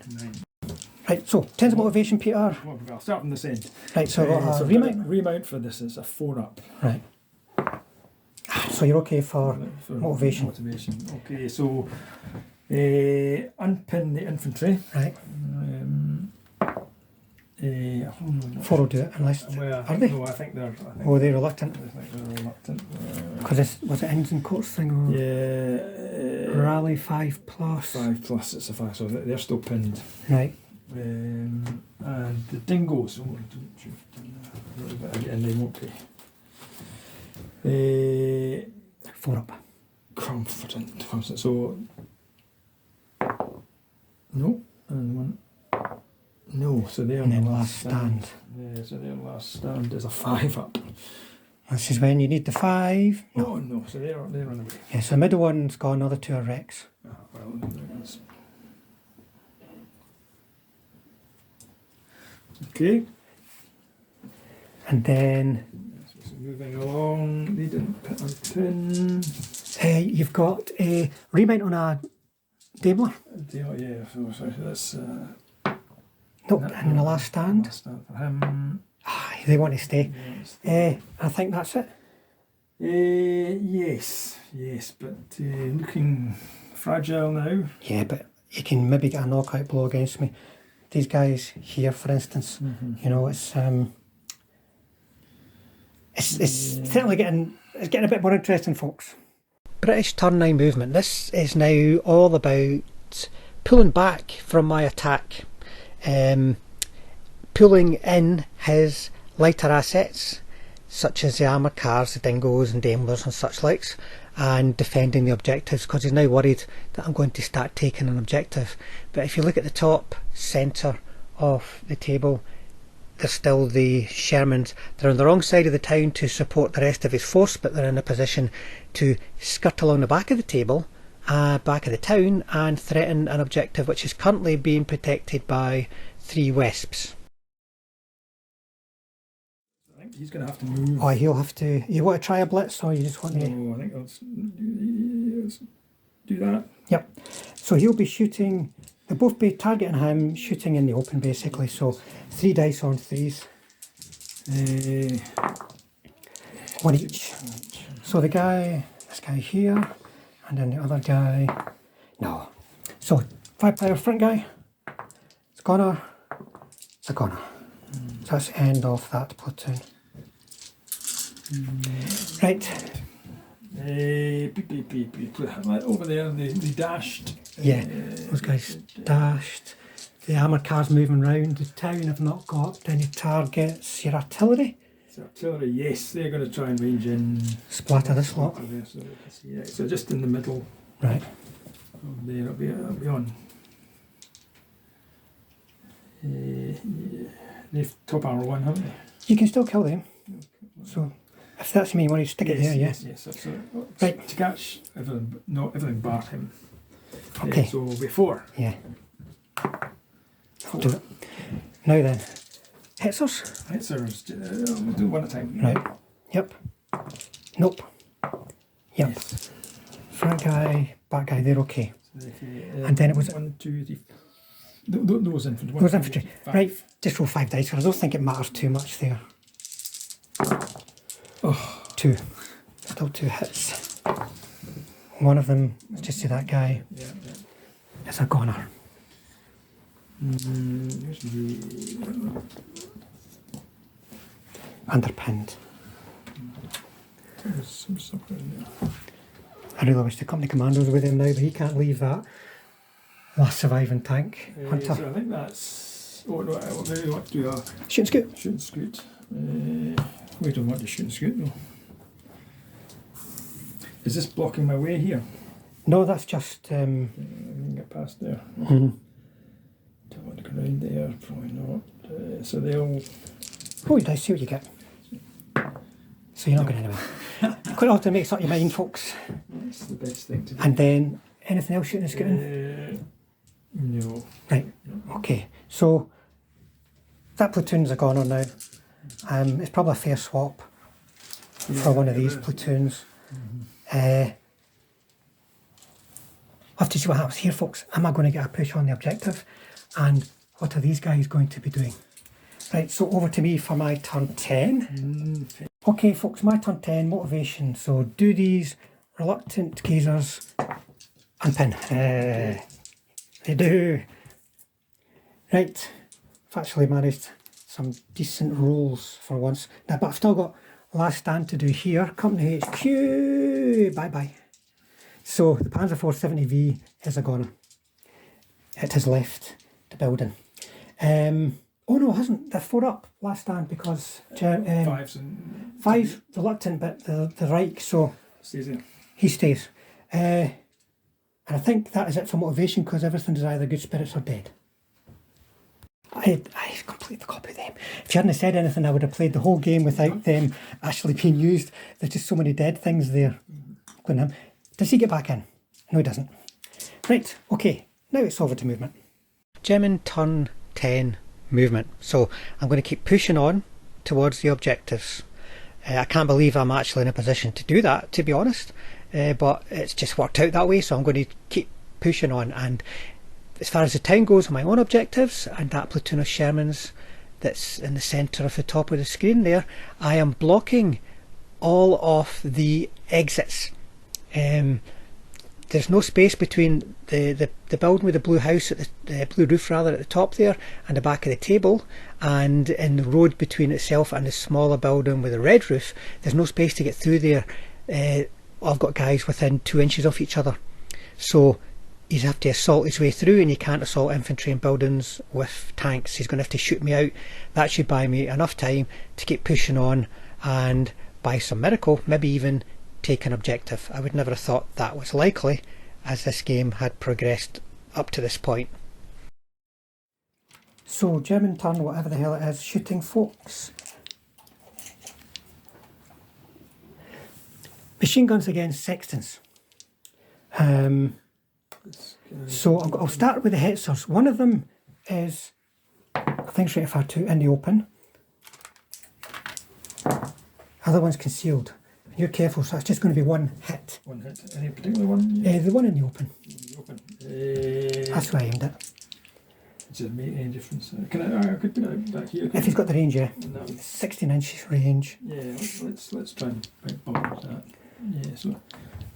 Right, so tens of motivation, Peter. I'll start from this end. Right, so I've got so a remount. Remount for this is a 4-up. Right. So you're okay for motivation. Motivation. Okay, so unpin the infantry. Right. 4 will do it, unless... Well, are they? No, I think they're... They're reluctant. I think they're reluctant. Because this, was it ends and courts thing? Or Yeah. Rally 5+. 5+, it's a 5, so they're still pinned. Right. And the dingoes, and they won't be. 4 up. Confident. So, no, and 1. No, so their And then last stand. Yeah, so their last stand is a 5 up. This is when you need the 5. No, oh, no, so they're on the way. Yeah, so the middle one's gone, other 2 are wrecks. Well, that's... Okay. And then... So moving along, they didn't put on pin. You've got a remount on a Daimler. Yeah, so that's... Nope, and the last stand. Last stand for him. They want to stay. I think that's it. Yes, but looking fragile now. Yeah, but you can maybe get a knockout blow against me. These guys here, for instance, you know, it's certainly getting a bit more interesting, folks. British turn 9 movement. This is now all about pulling back from my attack, pulling in his lighter assets, such as the armoured cars, the dingoes and daimlers and such likes, and defending the objectives, because he's now worried that I'm going to start taking an objective. But if you look at the top centre of the table, there's still the Shermans. They're on the wrong side of the town to support the rest of his force, but they're in a position to skirt along the back of the table, back of the town, and threaten an objective which is currently being protected by 3 Wesps. I think he's going to have to move. Oh, he'll have to... You want to try a blitz, or you just want to... No, I think let's do that. Yep. So he'll be shooting... They'll both be targeting him, shooting in the open, basically. So 3 dice on 3s. 1 each. So this guy here, and then the other guy... No. So 5-player front guy. It's Gunner. It's a Gunner. So that's the end of that platoon. Right. Over there, they dashed. Yeah, those guys dashed. The armoured cars moving round the town have not got any targets. Your artillery? So artillery, yes, they're going to try and range in. Splatter this lot. So just in the middle. Right. There, it'll be on. They've top armor 1, haven't they? You can still kill them. So if that's me, you want to stick it there, yeah? Yes. So, right. To catch everything, but not everything bar him. Okay. So before. Yeah. I'll do it. Now then. Hitzers? Hitzers, we'll do 1 at a time. Right. Yep. Nope. Yep. Yes. Front guy, back guy, they're okay. So and then it was... 1, 2, 3... Those infantry. Those infantry. Right, just roll 5 dice, because I don't think it matters too much there. Oh. 2. Still 2 hits. One of them, let's just say that guy, is a goner. Underpinned. There's some stuff in there. I really wish the company commando's with him now, but he can't leave that last surviving tank. Hunter. So I think that's. Oh no, I really want to do a Shoot and scoot. shoot and scoot. We don't want to shoot and scoot though. Is this blocking my way here? No, that's just. I can get past there. Mhm. Don't want to go around there, probably not. So they'll. Oh, you see what you get. So you're not going anywhere. Quite often makes up your mind, folks. That's the best thing to do. And then anything else shooting and scooting? No. Right. Okay. So that platoon's a goner now. It's probably a fair swap for one of these platoons. I'll have to see what happens here, folks. Am I going to get a push on the objective? And what are these guys going to be doing? Right, so over to me for my turn 10. Okay, folks, my turn 10, motivation. So do these reluctant gazers and pin. They do. Right, I've actually managed some decent rolls for once. Now, but I've still got last stand to do here. Company HQ, bye-bye. So the Panzer 470V is a goner. It has left the building. Oh no, it hasn't. They're 4 up last stand because five's reluctant, but the Reich, so Stays there. he stays. And I think that is it for motivation because everything is either good spirits or dead. I completely forgot about them. If you hadn't said anything, I would have played the whole game without them actually being used. There's just so many dead things there. Does he get back in? No, he doesn't. Right, okay, now it's over to movement. German turn 10 movement. So I'm going to keep pushing on towards the objectives. I can't believe I'm actually in a position to do that, to be honest, but it's just worked out that way, so I'm going to keep pushing on. And as far as the town goes, my own objectives and that platoon of Shermans that's in the centre of the top of the screen there, I am blocking all of the exits. There's no space between the building with the blue house, at the blue roof rather, at the top there, and the back of the table, and in the road between itself and the smaller building with the red roof. There's no space to get through there. I've got guys within 2 inches of each other, so he's have to assault his way through, and you can't assault infantry and buildings with tanks. He's going to have to shoot me out. That should buy me enough time to keep pushing on, and by some miracle, maybe even take an objective. I would never have thought that was likely as this game had progressed up to this point. So German turn, whatever the hell it is, shooting, folks. Machine guns against sextons. So I'll start with the Hetzers. One of them is, I think it's rated R2 in the open. Other one's concealed. You're careful, so it's just going to be one hit. One hit. Any particular one? Yeah. The one in the open. Open. That's where I aimed it. Does it make any difference? I could put it back here. If he's got the range, yeah. 16 inches range. Yeah, let's try and bump that. Yeah, so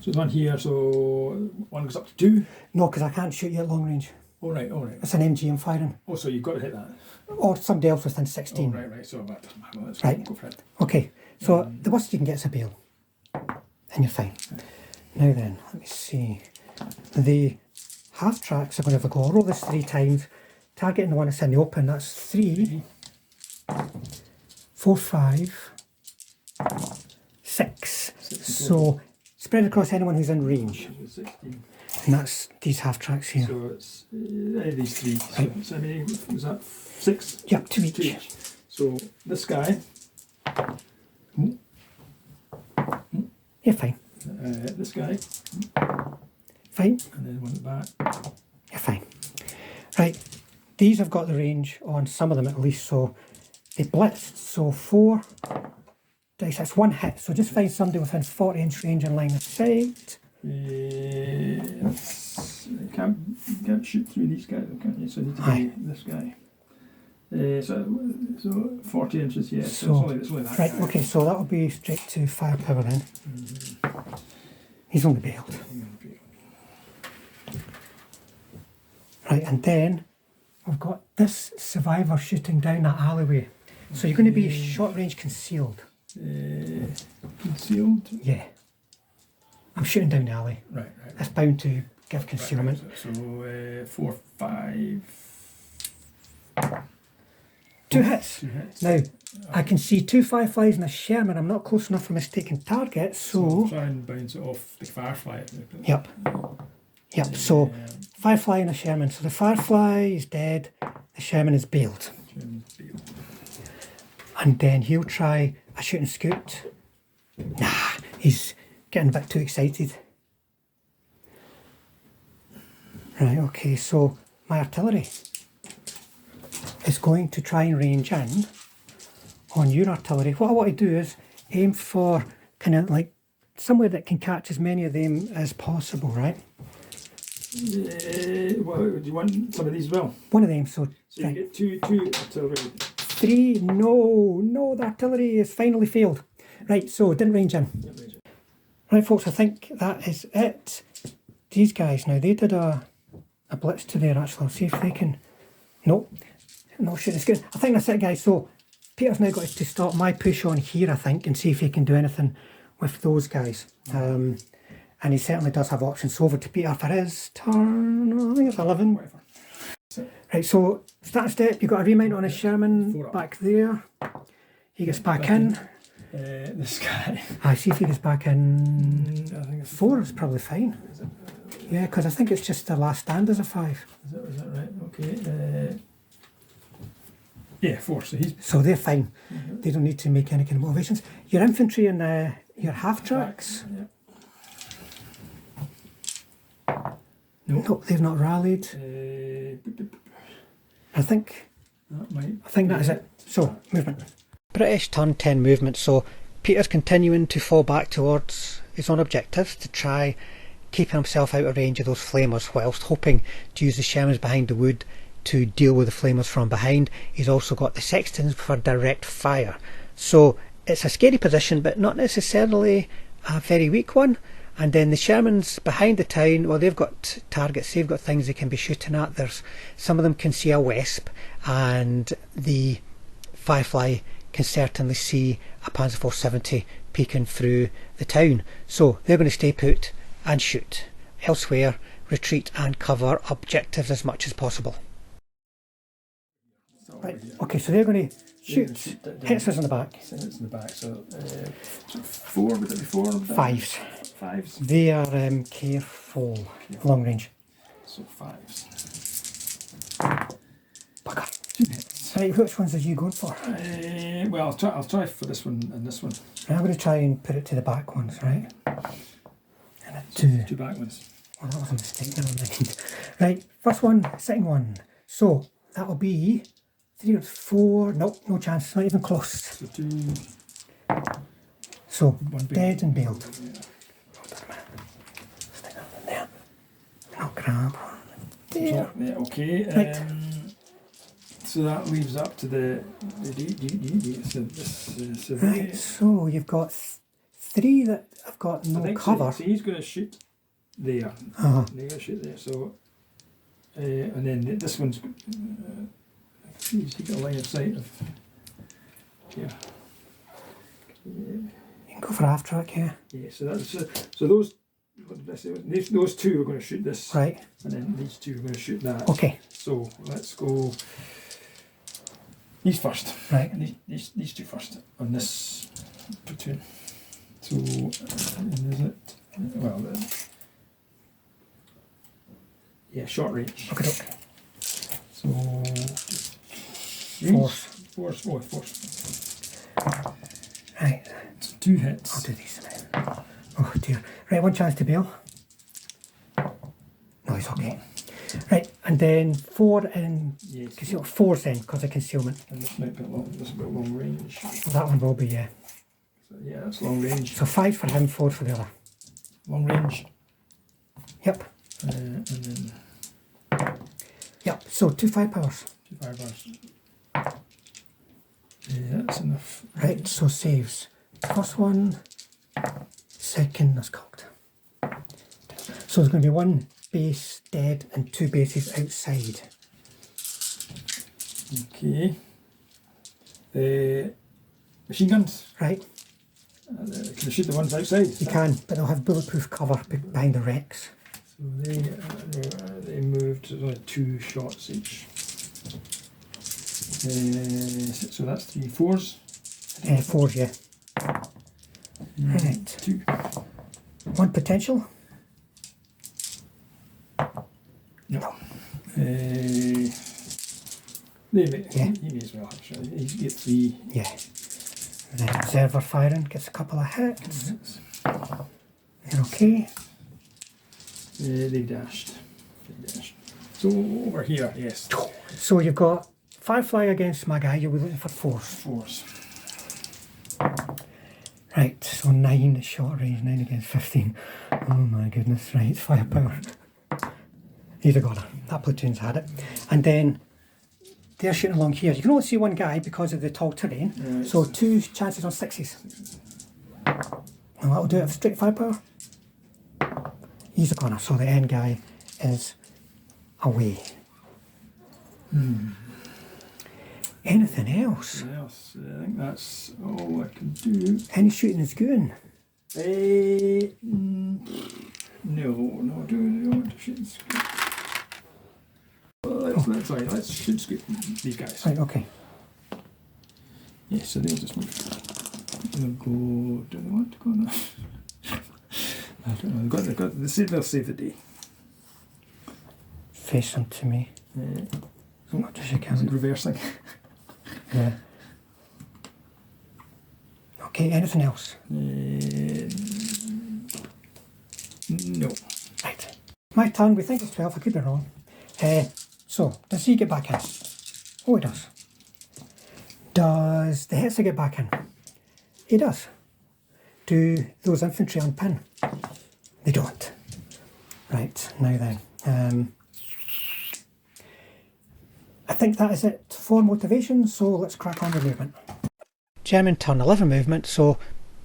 the one here, so one goes up to 2? No, because I can't shoot you at long range. All right. It's an MG I'm firing. Oh, so you've got to hit that. Or somebody else within 16. Oh, right, so that doesn't matter. Let's right. Go for it. Okay, so the worst you can get is a bail. And you're fine. Now then, let me see. The half tracks are going to have a go. I'll roll this 3 times. Targeting the one that's in the open, that's 3, 4, 5, 6. So spread across anyone who's in range. 16. And that's these half tracks here. So it's these 3. Right. So how many was that? 6? Yep, 2 each. So this guy. You're fine. This guy. Fine. And then one at the back. You're fine. Right. These have got the range on some of them at least, so they blitzed. So 4 dice, that's 1 hit. So just find somebody within 40-inch range and line of sight. You can't shoot through these guys, can't you? So I need to be this guy. So 40 inches, yeah. So, it's only that. right, okay, so that'll be straight to firepower then. He's only bailed. Right, and then we've got this survivor shooting down that alleyway. So you're going to be short range concealed. Concealed? Yeah. I'm shooting down the alley. Right. That's bound to give concealment. Right. So 4, 5. 2 hits. 2 hits. Now, I can see 2 fireflies and a Sherman. I'm not close enough for mistaken target, so... Try and bounce it off the firefly. Yep. So, firefly and a Sherman. So the firefly is dead, the Sherman is bailed. And then he'll try a shoot and scoot. Nah, he's getting a bit too excited. Right, okay, so my artillery is going to try and range in on your artillery. What I want to do is aim for kind of like somewhere that can catch as many of them as possible, right? Well, do you want some of these as well? One of them, so you right. get two artillery. 3, no, the artillery has finally failed. Right, so didn't range in. Right, folks, I think that is it. These guys, now they did a blitz to there actually. I'll see if they can... No shit, it's good. I think that's it, guys. So Peter's now got to stop my push on here, I think, and see if he can do anything with those guys. And he certainly does have options. So over to Peter for his turn. I think it's 11. Whatever. Right, so start step, you've got a remount on his Sherman back there. He gets back in. This guy. I see if he gets back in. I think it's 4 is probably fine. Yeah, because I think it's just the last stand as a 5. Is that right? Okay. Yeah, 4. So they're fine. They don't need to make any kind of motivations. Your infantry and your half tracks. Yeah. No, they've not rallied. I think that is it. So movement. British turn 10 movement. So Peter's continuing to fall back towards his own objectives to try keeping himself out of range of those flamers, whilst hoping to use the Shermans behind the wood to deal with the flamers from behind. He's also got the Sextons for direct fire. So it's a scary position, but not necessarily a very weak one. And then the Shermans behind the town, well, they've got targets, they've got things they can be shooting at. Some of them can see a Wesp, and the Firefly can certainly see a Panzer 470 peeking through the town. So they're going to stay put and shoot. Elsewhere, retreat and cover objectives as much as possible. Right, okay, so they're going to shoot. Hits us in the back. Hits in the back, so 4, would it be 4? 5s. 5s? They are careful. Long range. So 5s. Bugger. 2 hits. Right, which ones are you going for? Well, I'll try for this one and this one. I'm going to try and put it to the back ones, right? And a 2. 2 back ones. Well, that was a mistake, never mind. Right, first one, second one. So, that'll be 3 or 4. Nope, no chance, not even close. So 2. So, dead and bailed. Yeah. Stick that in there. I'll grab one. There. Yeah, okay. Right. So that leaves up to the Right, so you've got 3 that have got no cover. So he's going to shoot there. Uh-huh. They're going to shoot there. So, and then this one's. He's got a line of sight of. Yeah. You can go for half track, yeah. Yeah. So that's so those. What did I say? Those 2 are going to shoot this. Right. And then these 2 are going to shoot that. Okay. So let's go. These first. Right. These 2 first on this platoon. So is it? Well, yeah, short range. Okay. So force. Right. So 2 hits. I'll do these now. Oh dear. Right, 1 chance to bail. No, he's okay. Right, and then 4 in concealment. 4's in because of concealment. And this might be long range. Well, that one will be, yeah. So yeah, that's long range. So 5 for him, 4 for the other. Long range. Yep. And then. Yep. So 2 firepowers. 2 fireflies. Yeah, that's enough. Right, so saves. First one, second, that's cocked. So there's going to be one base dead and two bases outside. Okay. Machine guns. Right, Can I shoot the ones outside? you can, but they'll have bulletproof cover behind the wrecks. So they moved. There's only 2 shots each. So that's 3 4s. 4s, yeah. Right. 2. One potential. No. They may, Yeah. he may as well actually. He's get 3. Yeah. Then observer firing gets a couple of hits. They're okay. They dashed. So over here, yes. So you've got Firefly against my guy, you'll be looking for 4s. 4s. Right, so 9 short range, 9 against 15. Oh my goodness, right, firepower. He's a goner. That platoon's had it. And then they're shooting along here. You can only see one guy because of the tall terrain. Right. So 2 chances on 6s. Well, that'll do it for straight firepower. He's a goner, so the end guy is away. Anything else? What else? I think that's all I can do. Any shooting is good. No, I don't want to shoot and scoop. Let's shoot scoop these guys. Right, okay. Yeah, so they'll just move. They'll go. Do they want to go now? I don't know. They say they'll save the day. Face them to me. As much as you Is it can. reversing? Yeah. Okay, anything else? No. Right. My turn, we think it's 12, I could be wrong. So, does he get back in? Oh, he does. Does the Hetzer get back in? He does. Do those infantry unpin? They don't. Right, now then. I think that is it for motivation, so let's crack on with movement. German turn 11 movement, so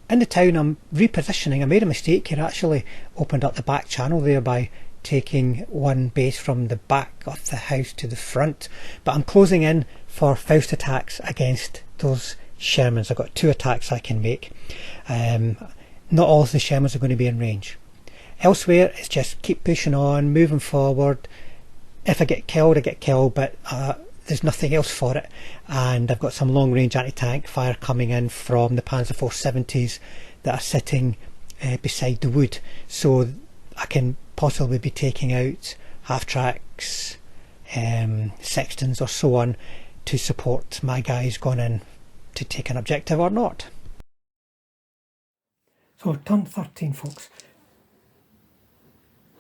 in the town I'm repositioning. I made a mistake here, actually opened up the back channel there by taking one base from the back of the house to the front, but I'm closing in for Faust attacks against those Shermans. I've got 2 attacks I can make. Not all of the Shermans are going to be in range. Elsewhere it's just keep pushing on, moving forward. If I get killed, I get killed, but there's nothing else for it. And I've got some long range anti-tank fire coming in from the Panzer 470s that are sitting beside the wood, so I can possibly be taking out half-tracks, sextons or so on to support my guys going in to take an objective or not. So turn 13, folks.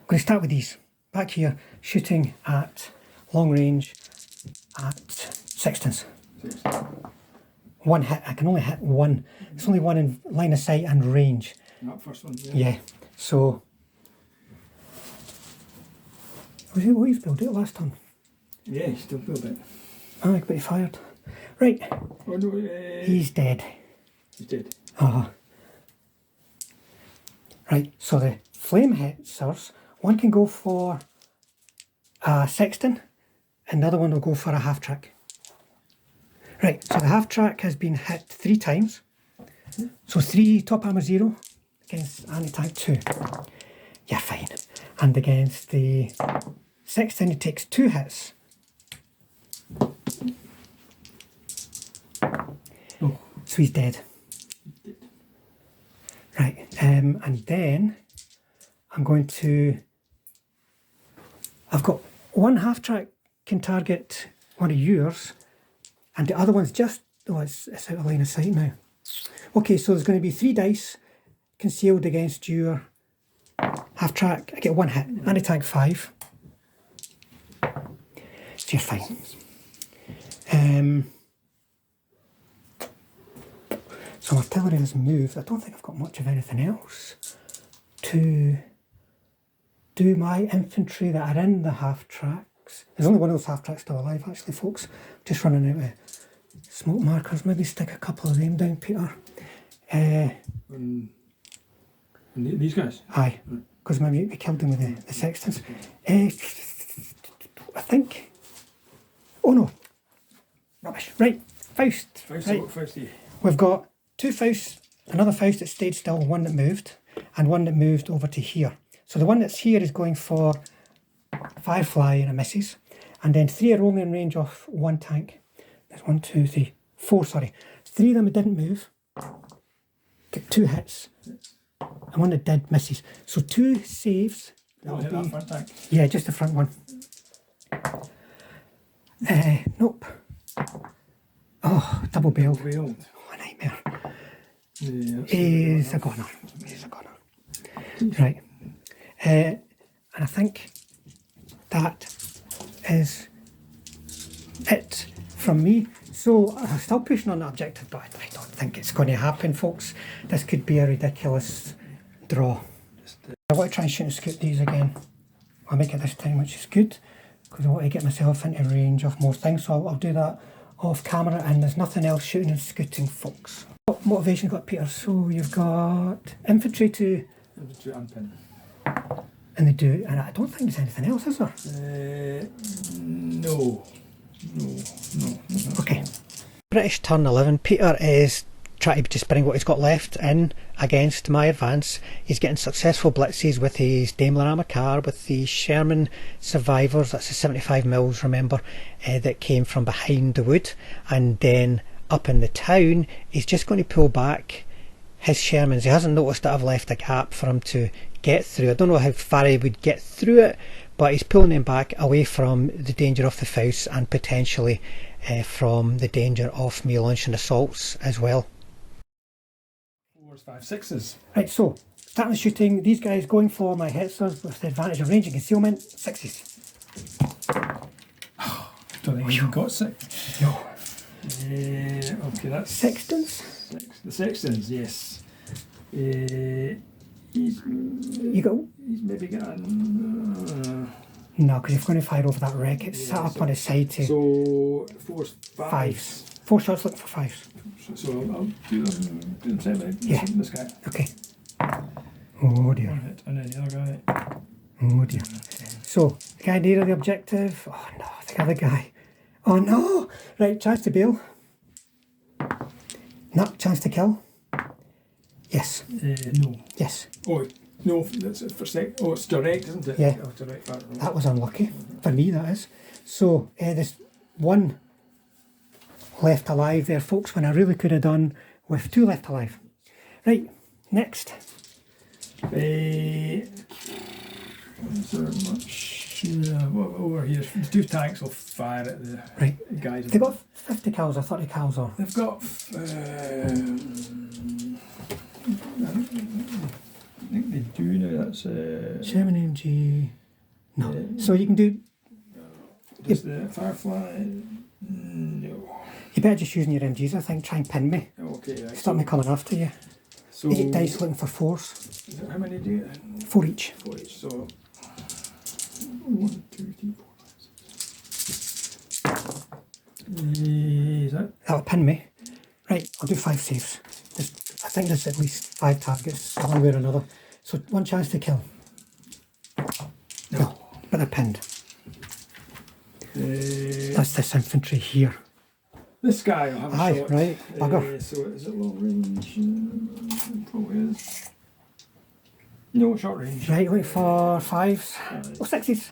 I'm going to start with these. Back here, shooting at long range at sextons. One hit, I can only hit one. It's only one in line of sight and range. That first one, Yeah, so. Was he always built it last time? Yeah, he's still built it. Aye, but he fired. Right, Oh no, he's dead. he's dead. Right, so the flame hitters, one can go for a sexton and the other one will go for a half track. Right, so the half track has been hit 3 times. So 3 top armor 0 against anti-tank 2. Yeah, fine. And against the sexton, it takes 2 hits. Oh. So he's dead. Right, and then I'm going to. I've got one half track can target one of yours, and the other one's just. Oh, it's out of line of sight now. Okay, so there's going to be 3 dice concealed against your half track. I get 1 hit. Anti-tank 5. So you're fine. So artillery has moved. I don't think I've got much of anything else to do my infantry that are in the half tracks. There's only one of those half tracks still alive, actually, folks. Just running out of Smoke markers, maybe stick a couple of them down, Peter. And these guys? Aye, because maybe we killed them with the sextants. I think. Oh no. Rubbish. Right, Faust. Right. Fausty. We've got two Fausts, another Faust that stayed still, one that moved, and one that moved over to here. So the one that's here is going for Firefly and a misses. And then 3 are only in range of 1 tank. There's 1, 2, 3, 4, sorry. 3 of them that didn't move. Get 2 hits. And one that did misses. So 2 saves. That'll hit that front tank. Yeah, just the front one. Nope. Oh, double bailed. Bailed. Oh, a nightmare. Yeah, He's a goner. He's a goner. Right. And I think that is it from me. So I'm still pushing on that objective, but I don't think it's going to happen, folks. This could be a ridiculous draw. I want to try and shoot and scoot these again. I'll make it this time, which is good, because I want to get myself into range of more things. So I'll do that off camera, and there's nothing else shooting and scooting, folks. What motivation you got, Peter? So you've got infantry to unpin. and they do, and I don't think there's anything else, is there? No. Okay. British turn 11. Peter is trying to just bring what he's got left in against my advance. He's getting successful blitzes with his Daimler armour car, with the Sherman survivors, that's the 75 mils, remember, that came from behind the wood. And then up in the town, he's just going to pull back his Shermans. He hasn't noticed that I've left a gap for him to get through. I don't know how far he would get through it, but he's pulling them back away from the danger of the Faust, and potentially from the danger of me launching assaults as well. 4s, 5s, 6s. Right, so starting the shooting, these guys going for my hitzers with the advantage of range and concealment. 6s. Don't think you've got 6. No. Okay, that's Sextants? the sextons, yes. He's maybe got No, because if you're going to fire over that wreck, it's sat up on his side to so 4s, 5s. 4 shots looking for 5s. So I'll do them separately. Yeah. This guy. Okay. Oh dear. One hit, and then the other guy. Oh dear. So, the guy near the objective. Oh no, the other guy. Oh no! Right, chance to bail. No, chance to kill. Yes. No. Yes. Oh, no, that's for sec. Oh, it's direct, isn't it? Yeah. Oh, direct fire. That was unlucky. For me, that is. So, there's one left alive there, folks, when I really could have done with 2 left alive. Right, next. Is there much? Over here, the 2 tanks will fire at the guys. They've got 50 cals or 30 cals or? They've got. I think they do now. That's Sherman MG. No. So you can do. Does the Firefly? No. You better just using your MGs, I think. Try and pin me. Okay. Right. Stop me coming after you. So 8 dice looking for 4s. Is it, how many do you? 4 each. 4 each. So 1, 2, 3, 4, 5, 6. Is that? That'll pin me. Right, I'll do 5 saves. I think there's at least 5 targets, one way or another. So 1 chance to kill. No, but they're pinned. That's this infantry here. This guy will have a shot. Right, bugger. So is it long range? Probably is. No, short range. Right, wait for 5s. Oh, 6s.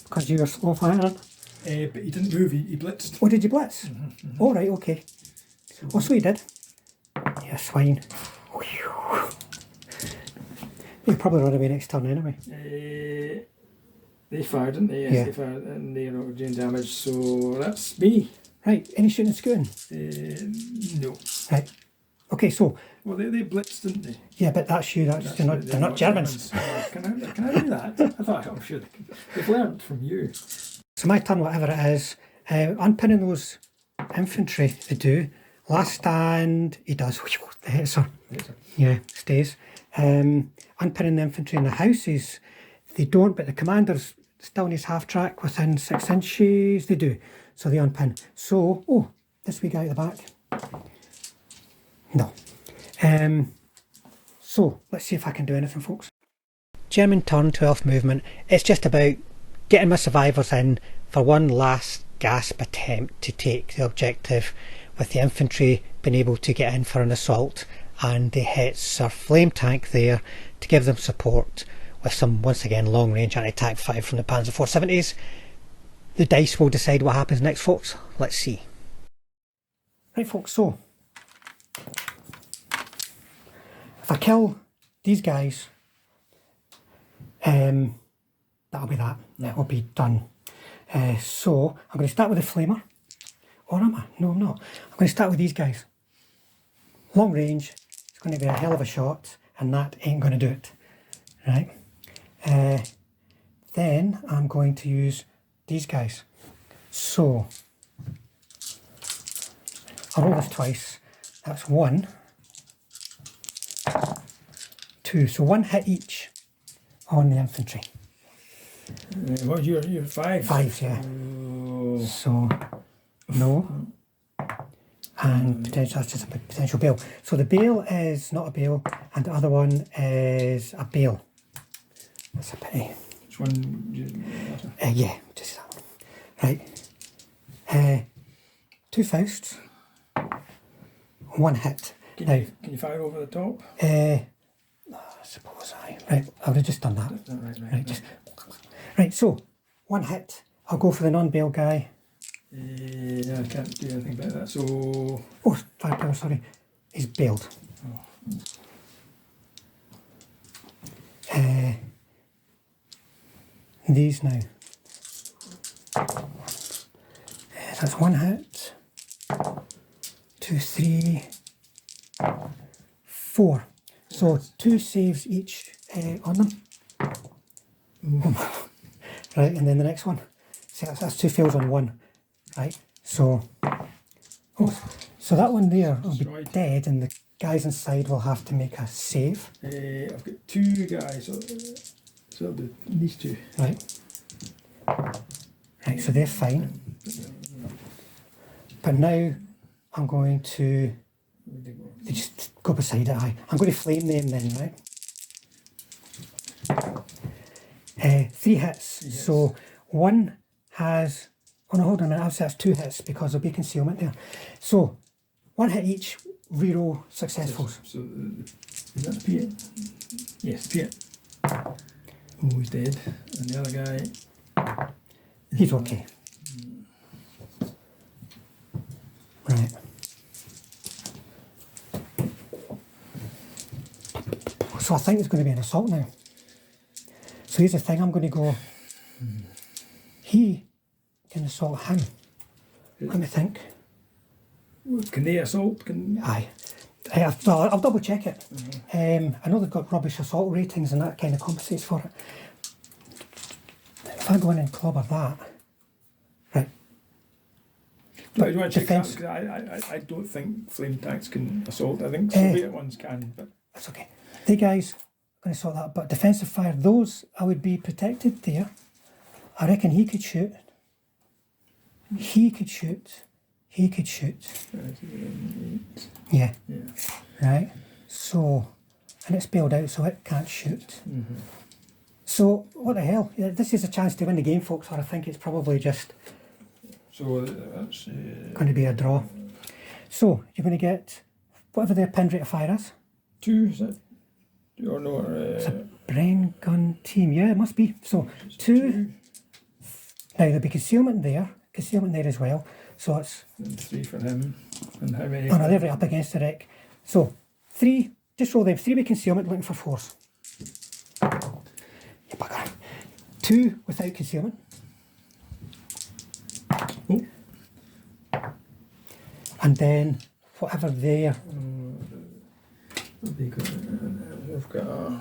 Because you were slow firing. But he didn't move, he blitzed. Oh, did you blitz? Oh, right, okay. Oh, so you did. Yeah, swine. You'll probably run away next turn anyway. They fired, didn't they? Yes, yeah. They fired and they are doing damage, so that's me. Right, any shooting and scooting? No. Right. Okay, so. Well, they blitzed, didn't they? Yeah, but that's you, they're not Germans. Can I do that? I'm sure they've learned from you. So my turn, whatever it is, unpinning those infantry, they do. Last stand, he does. The hitzer. Yeah, stays. Unpinning the infantry in the houses, they don't, but the commander's still in his half track within 6 inches, they do. So they unpin. So, this wee guy at the back? No. So let's see if I can do anything, folks. German turn 12th movement. It's just about getting my survivors in for one last gasp attempt to take the objective, with the infantry being able to get in for an assault, and the Hetzer flame tank there to give them support with some, once again, long range anti-tank fire from the Panzer 470s. The dice will decide what happens next, folks. Let's see. Right, folks, so if I kill these guys, that'll be that. That will be done. So I'm going to start with the flamer. Or am I? No, I'm not. I'm going to start with these guys. Long range. It's going to be a hell of a shot, and that ain't going to do it. Right. Then I'm going to use these guys. So I'll roll this twice. That's 1, 2. So 1 hit each on the infantry. What, you're 5? 5s, yeah. Oh. So, no. And potential, that's just a potential bail. So the bail is not a bail, and the other one is a bail. That's a pity. Which one? Yeah, just that one. Right. 2 Fausts. 1 hit. Can you fire over the top? I suppose Right, I would have just done that. Right, so 1 hit. I'll go for the non-bail guy. Yeah, I can't do anything about that. So. Oh, firepower, sorry. He's bailed. These now. That's 1 hit. 2, 3, 4. So 2 saves each on them. Right, and then the next one. See, that's 2 fails on 1. Right, so so that one there will be dead, and the guys inside will have to make a save. I've got 2 guys, so I'll do these 2. Right. Right, so they're fine. But now I'm going to just go beside it. I'm going to flame them then, right? 3 hits. Yes. So 1 has. Oh no, hold on a minute. That's 2 hits because there'll be concealment there. So 1 hit each. Reroll successfuls. So is that the P8? Yes, P8. Oh, he's dead. And the other guy. He's okay. Right. So I think it's going to be an assault now. So here's the thing, I'm going to go, he can assault him. Let me think. Can they assault? Aye. I'll double check it. I know they've got rubbish assault ratings and that kind of compensates for it. If I go in and clobber that, right. But do you want to check that? Because I don't think flame tanks can assault. I think Soviet ones can, but that's okay. The guys are going to sort that. But defensive fire, those I would be protected there. I reckon he could shoot. He could shoot. He could shoot. Yeah. Right. So, and it's bailed out, so it can't shoot. So, what the hell? Yeah, this is a chance to win the game, folks, or I think it's probably just that's going to be a draw. So, you're going to get whatever their pin rate of fire is. 2, is that? Or no? It's a Bren gun team. Yeah, it must be. So, 2. Now, there'll be concealment there as well. So it's... And 3 for him. And how many? Oh no, they're right up against the wreck. So, 3, just roll them. 3 with concealment, looking for 4s. You bugger. 2 without concealment. Oh. And then, whatever there... They've got a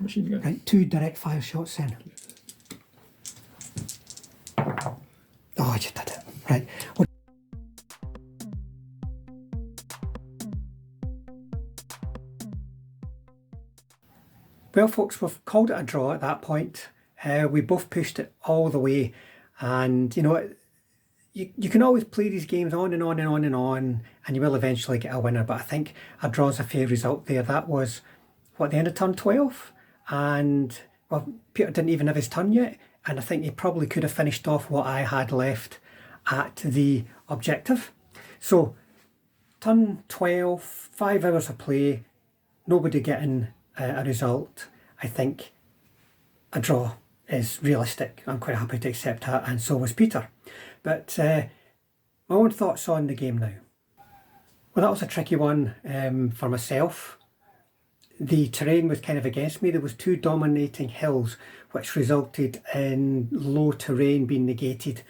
machine gun. Right, 2 direct fire shots then. Oh, I just did it. Right. Well, folks, we've called it a draw at that point. We both pushed it all the way, and you know, you can always play these games on and on and on and on, and you will eventually get a winner. But I think a draw's a fair result there. That was, what, the end of turn 12? And, well, Peter didn't even have his turn yet. And I think he probably could have finished off what I had left at the objective. So, turn 12, 5 hours of play, nobody getting a result. I think a draw is realistic. I'm quite happy to accept that, and so was Peter. But my own thoughts on the game now. Well, that was a tricky one for myself. The terrain was kind of against me. There was 2 dominating hills, which resulted in low terrain being negated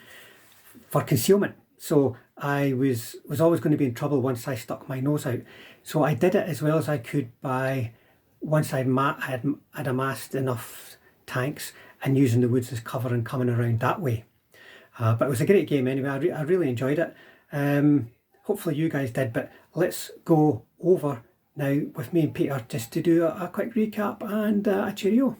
for concealment. So I was always going to be in trouble once I stuck my nose out. So I did it as well as I could by, once I'd amassed enough tanks, and using the woods as cover and coming around that way. But it was a great game anyway. I really enjoyed it. Hopefully you guys did, but let's go over now with me and Peter just to do a quick recap and a cheerio.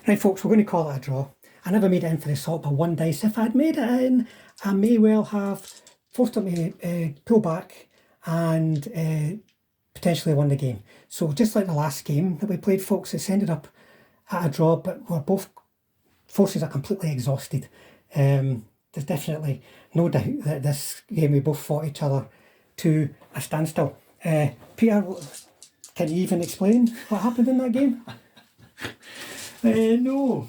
Right folks, we're going to call it a draw. I never made it in for the salt by 1 dice. If I'd made it in, I may well have forced him to pull back and potentially won the game. So just like the last game that we played, folks, it's ended up at a draw, but we're both forces are completely exhausted. There's definitely no doubt that this game we both fought each other to a standstill. Peter, can you even explain what happened in that game? No.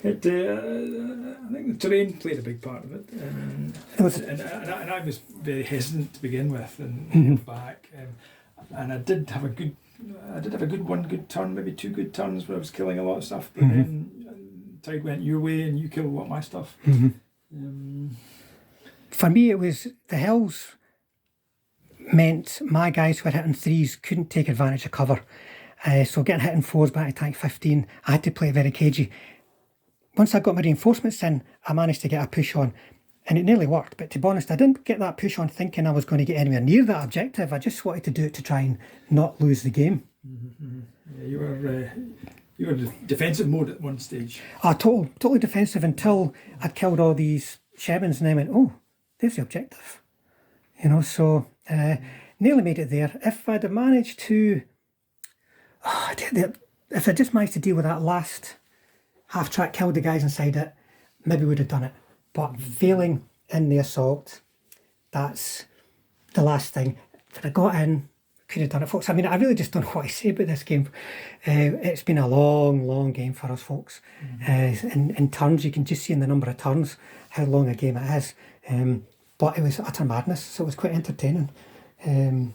I think the terrain played a big part of it, and I was very hesitant to begin with, and back, and I did have a good one good turn, maybe 2 good turns where I was killing a lot of stuff, but then tide went your way and you killed a lot of my stuff. For me, it was the hills meant my guys who were hitting 3s couldn't take advantage of cover. So getting hit in 4s back to tank 15, I had to play very cagey. Once I got my reinforcements in, I managed to get a push on, and it nearly worked. But to be honest, I didn't get that push on thinking I was going to get anywhere near that objective. I just wanted to do it to try and not lose the game. Yeah, you were in defensive mode at one stage. Totally defensive until I'd killed all these Shermans, and then went, oh, there's the objective. You know, so nearly made it there. If I'd have managed to, if I just managed to deal with that last half track, killed the guys inside it, maybe would have done it. But failing in the assault, that's the last thing. If I got in, could have done it, folks. I mean, I really just don't know what to say about this game. It's been a long game for us, folks. In turns, you can just see in the number of turns how long a game it is. But it was utter madness, so it was quite entertaining. The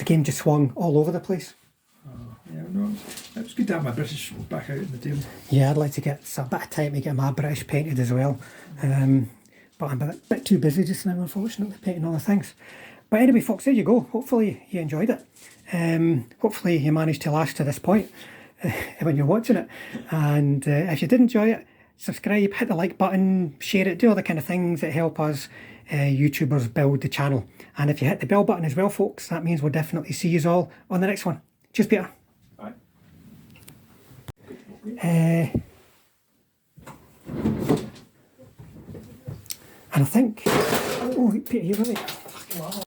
game just swung all over the place. Yeah, no, it was good to have my British back out in the table. Yeah, I'd like to get a bit of time to get my British painted as well. But I'm a bit too busy just now, unfortunately, painting other things. But anyway, folks, there you go. Hopefully you enjoyed it. Hopefully you managed to last to this point when you're watching it. And if you did enjoy it, subscribe, hit the like button, share it, do all the kind of things that help us YouTubers build the channel. And if you hit the bell button as well, folks, that means we'll definitely see you all on the next one. Cheers, Peter. Bye. And I think, oh, Peter, you're right.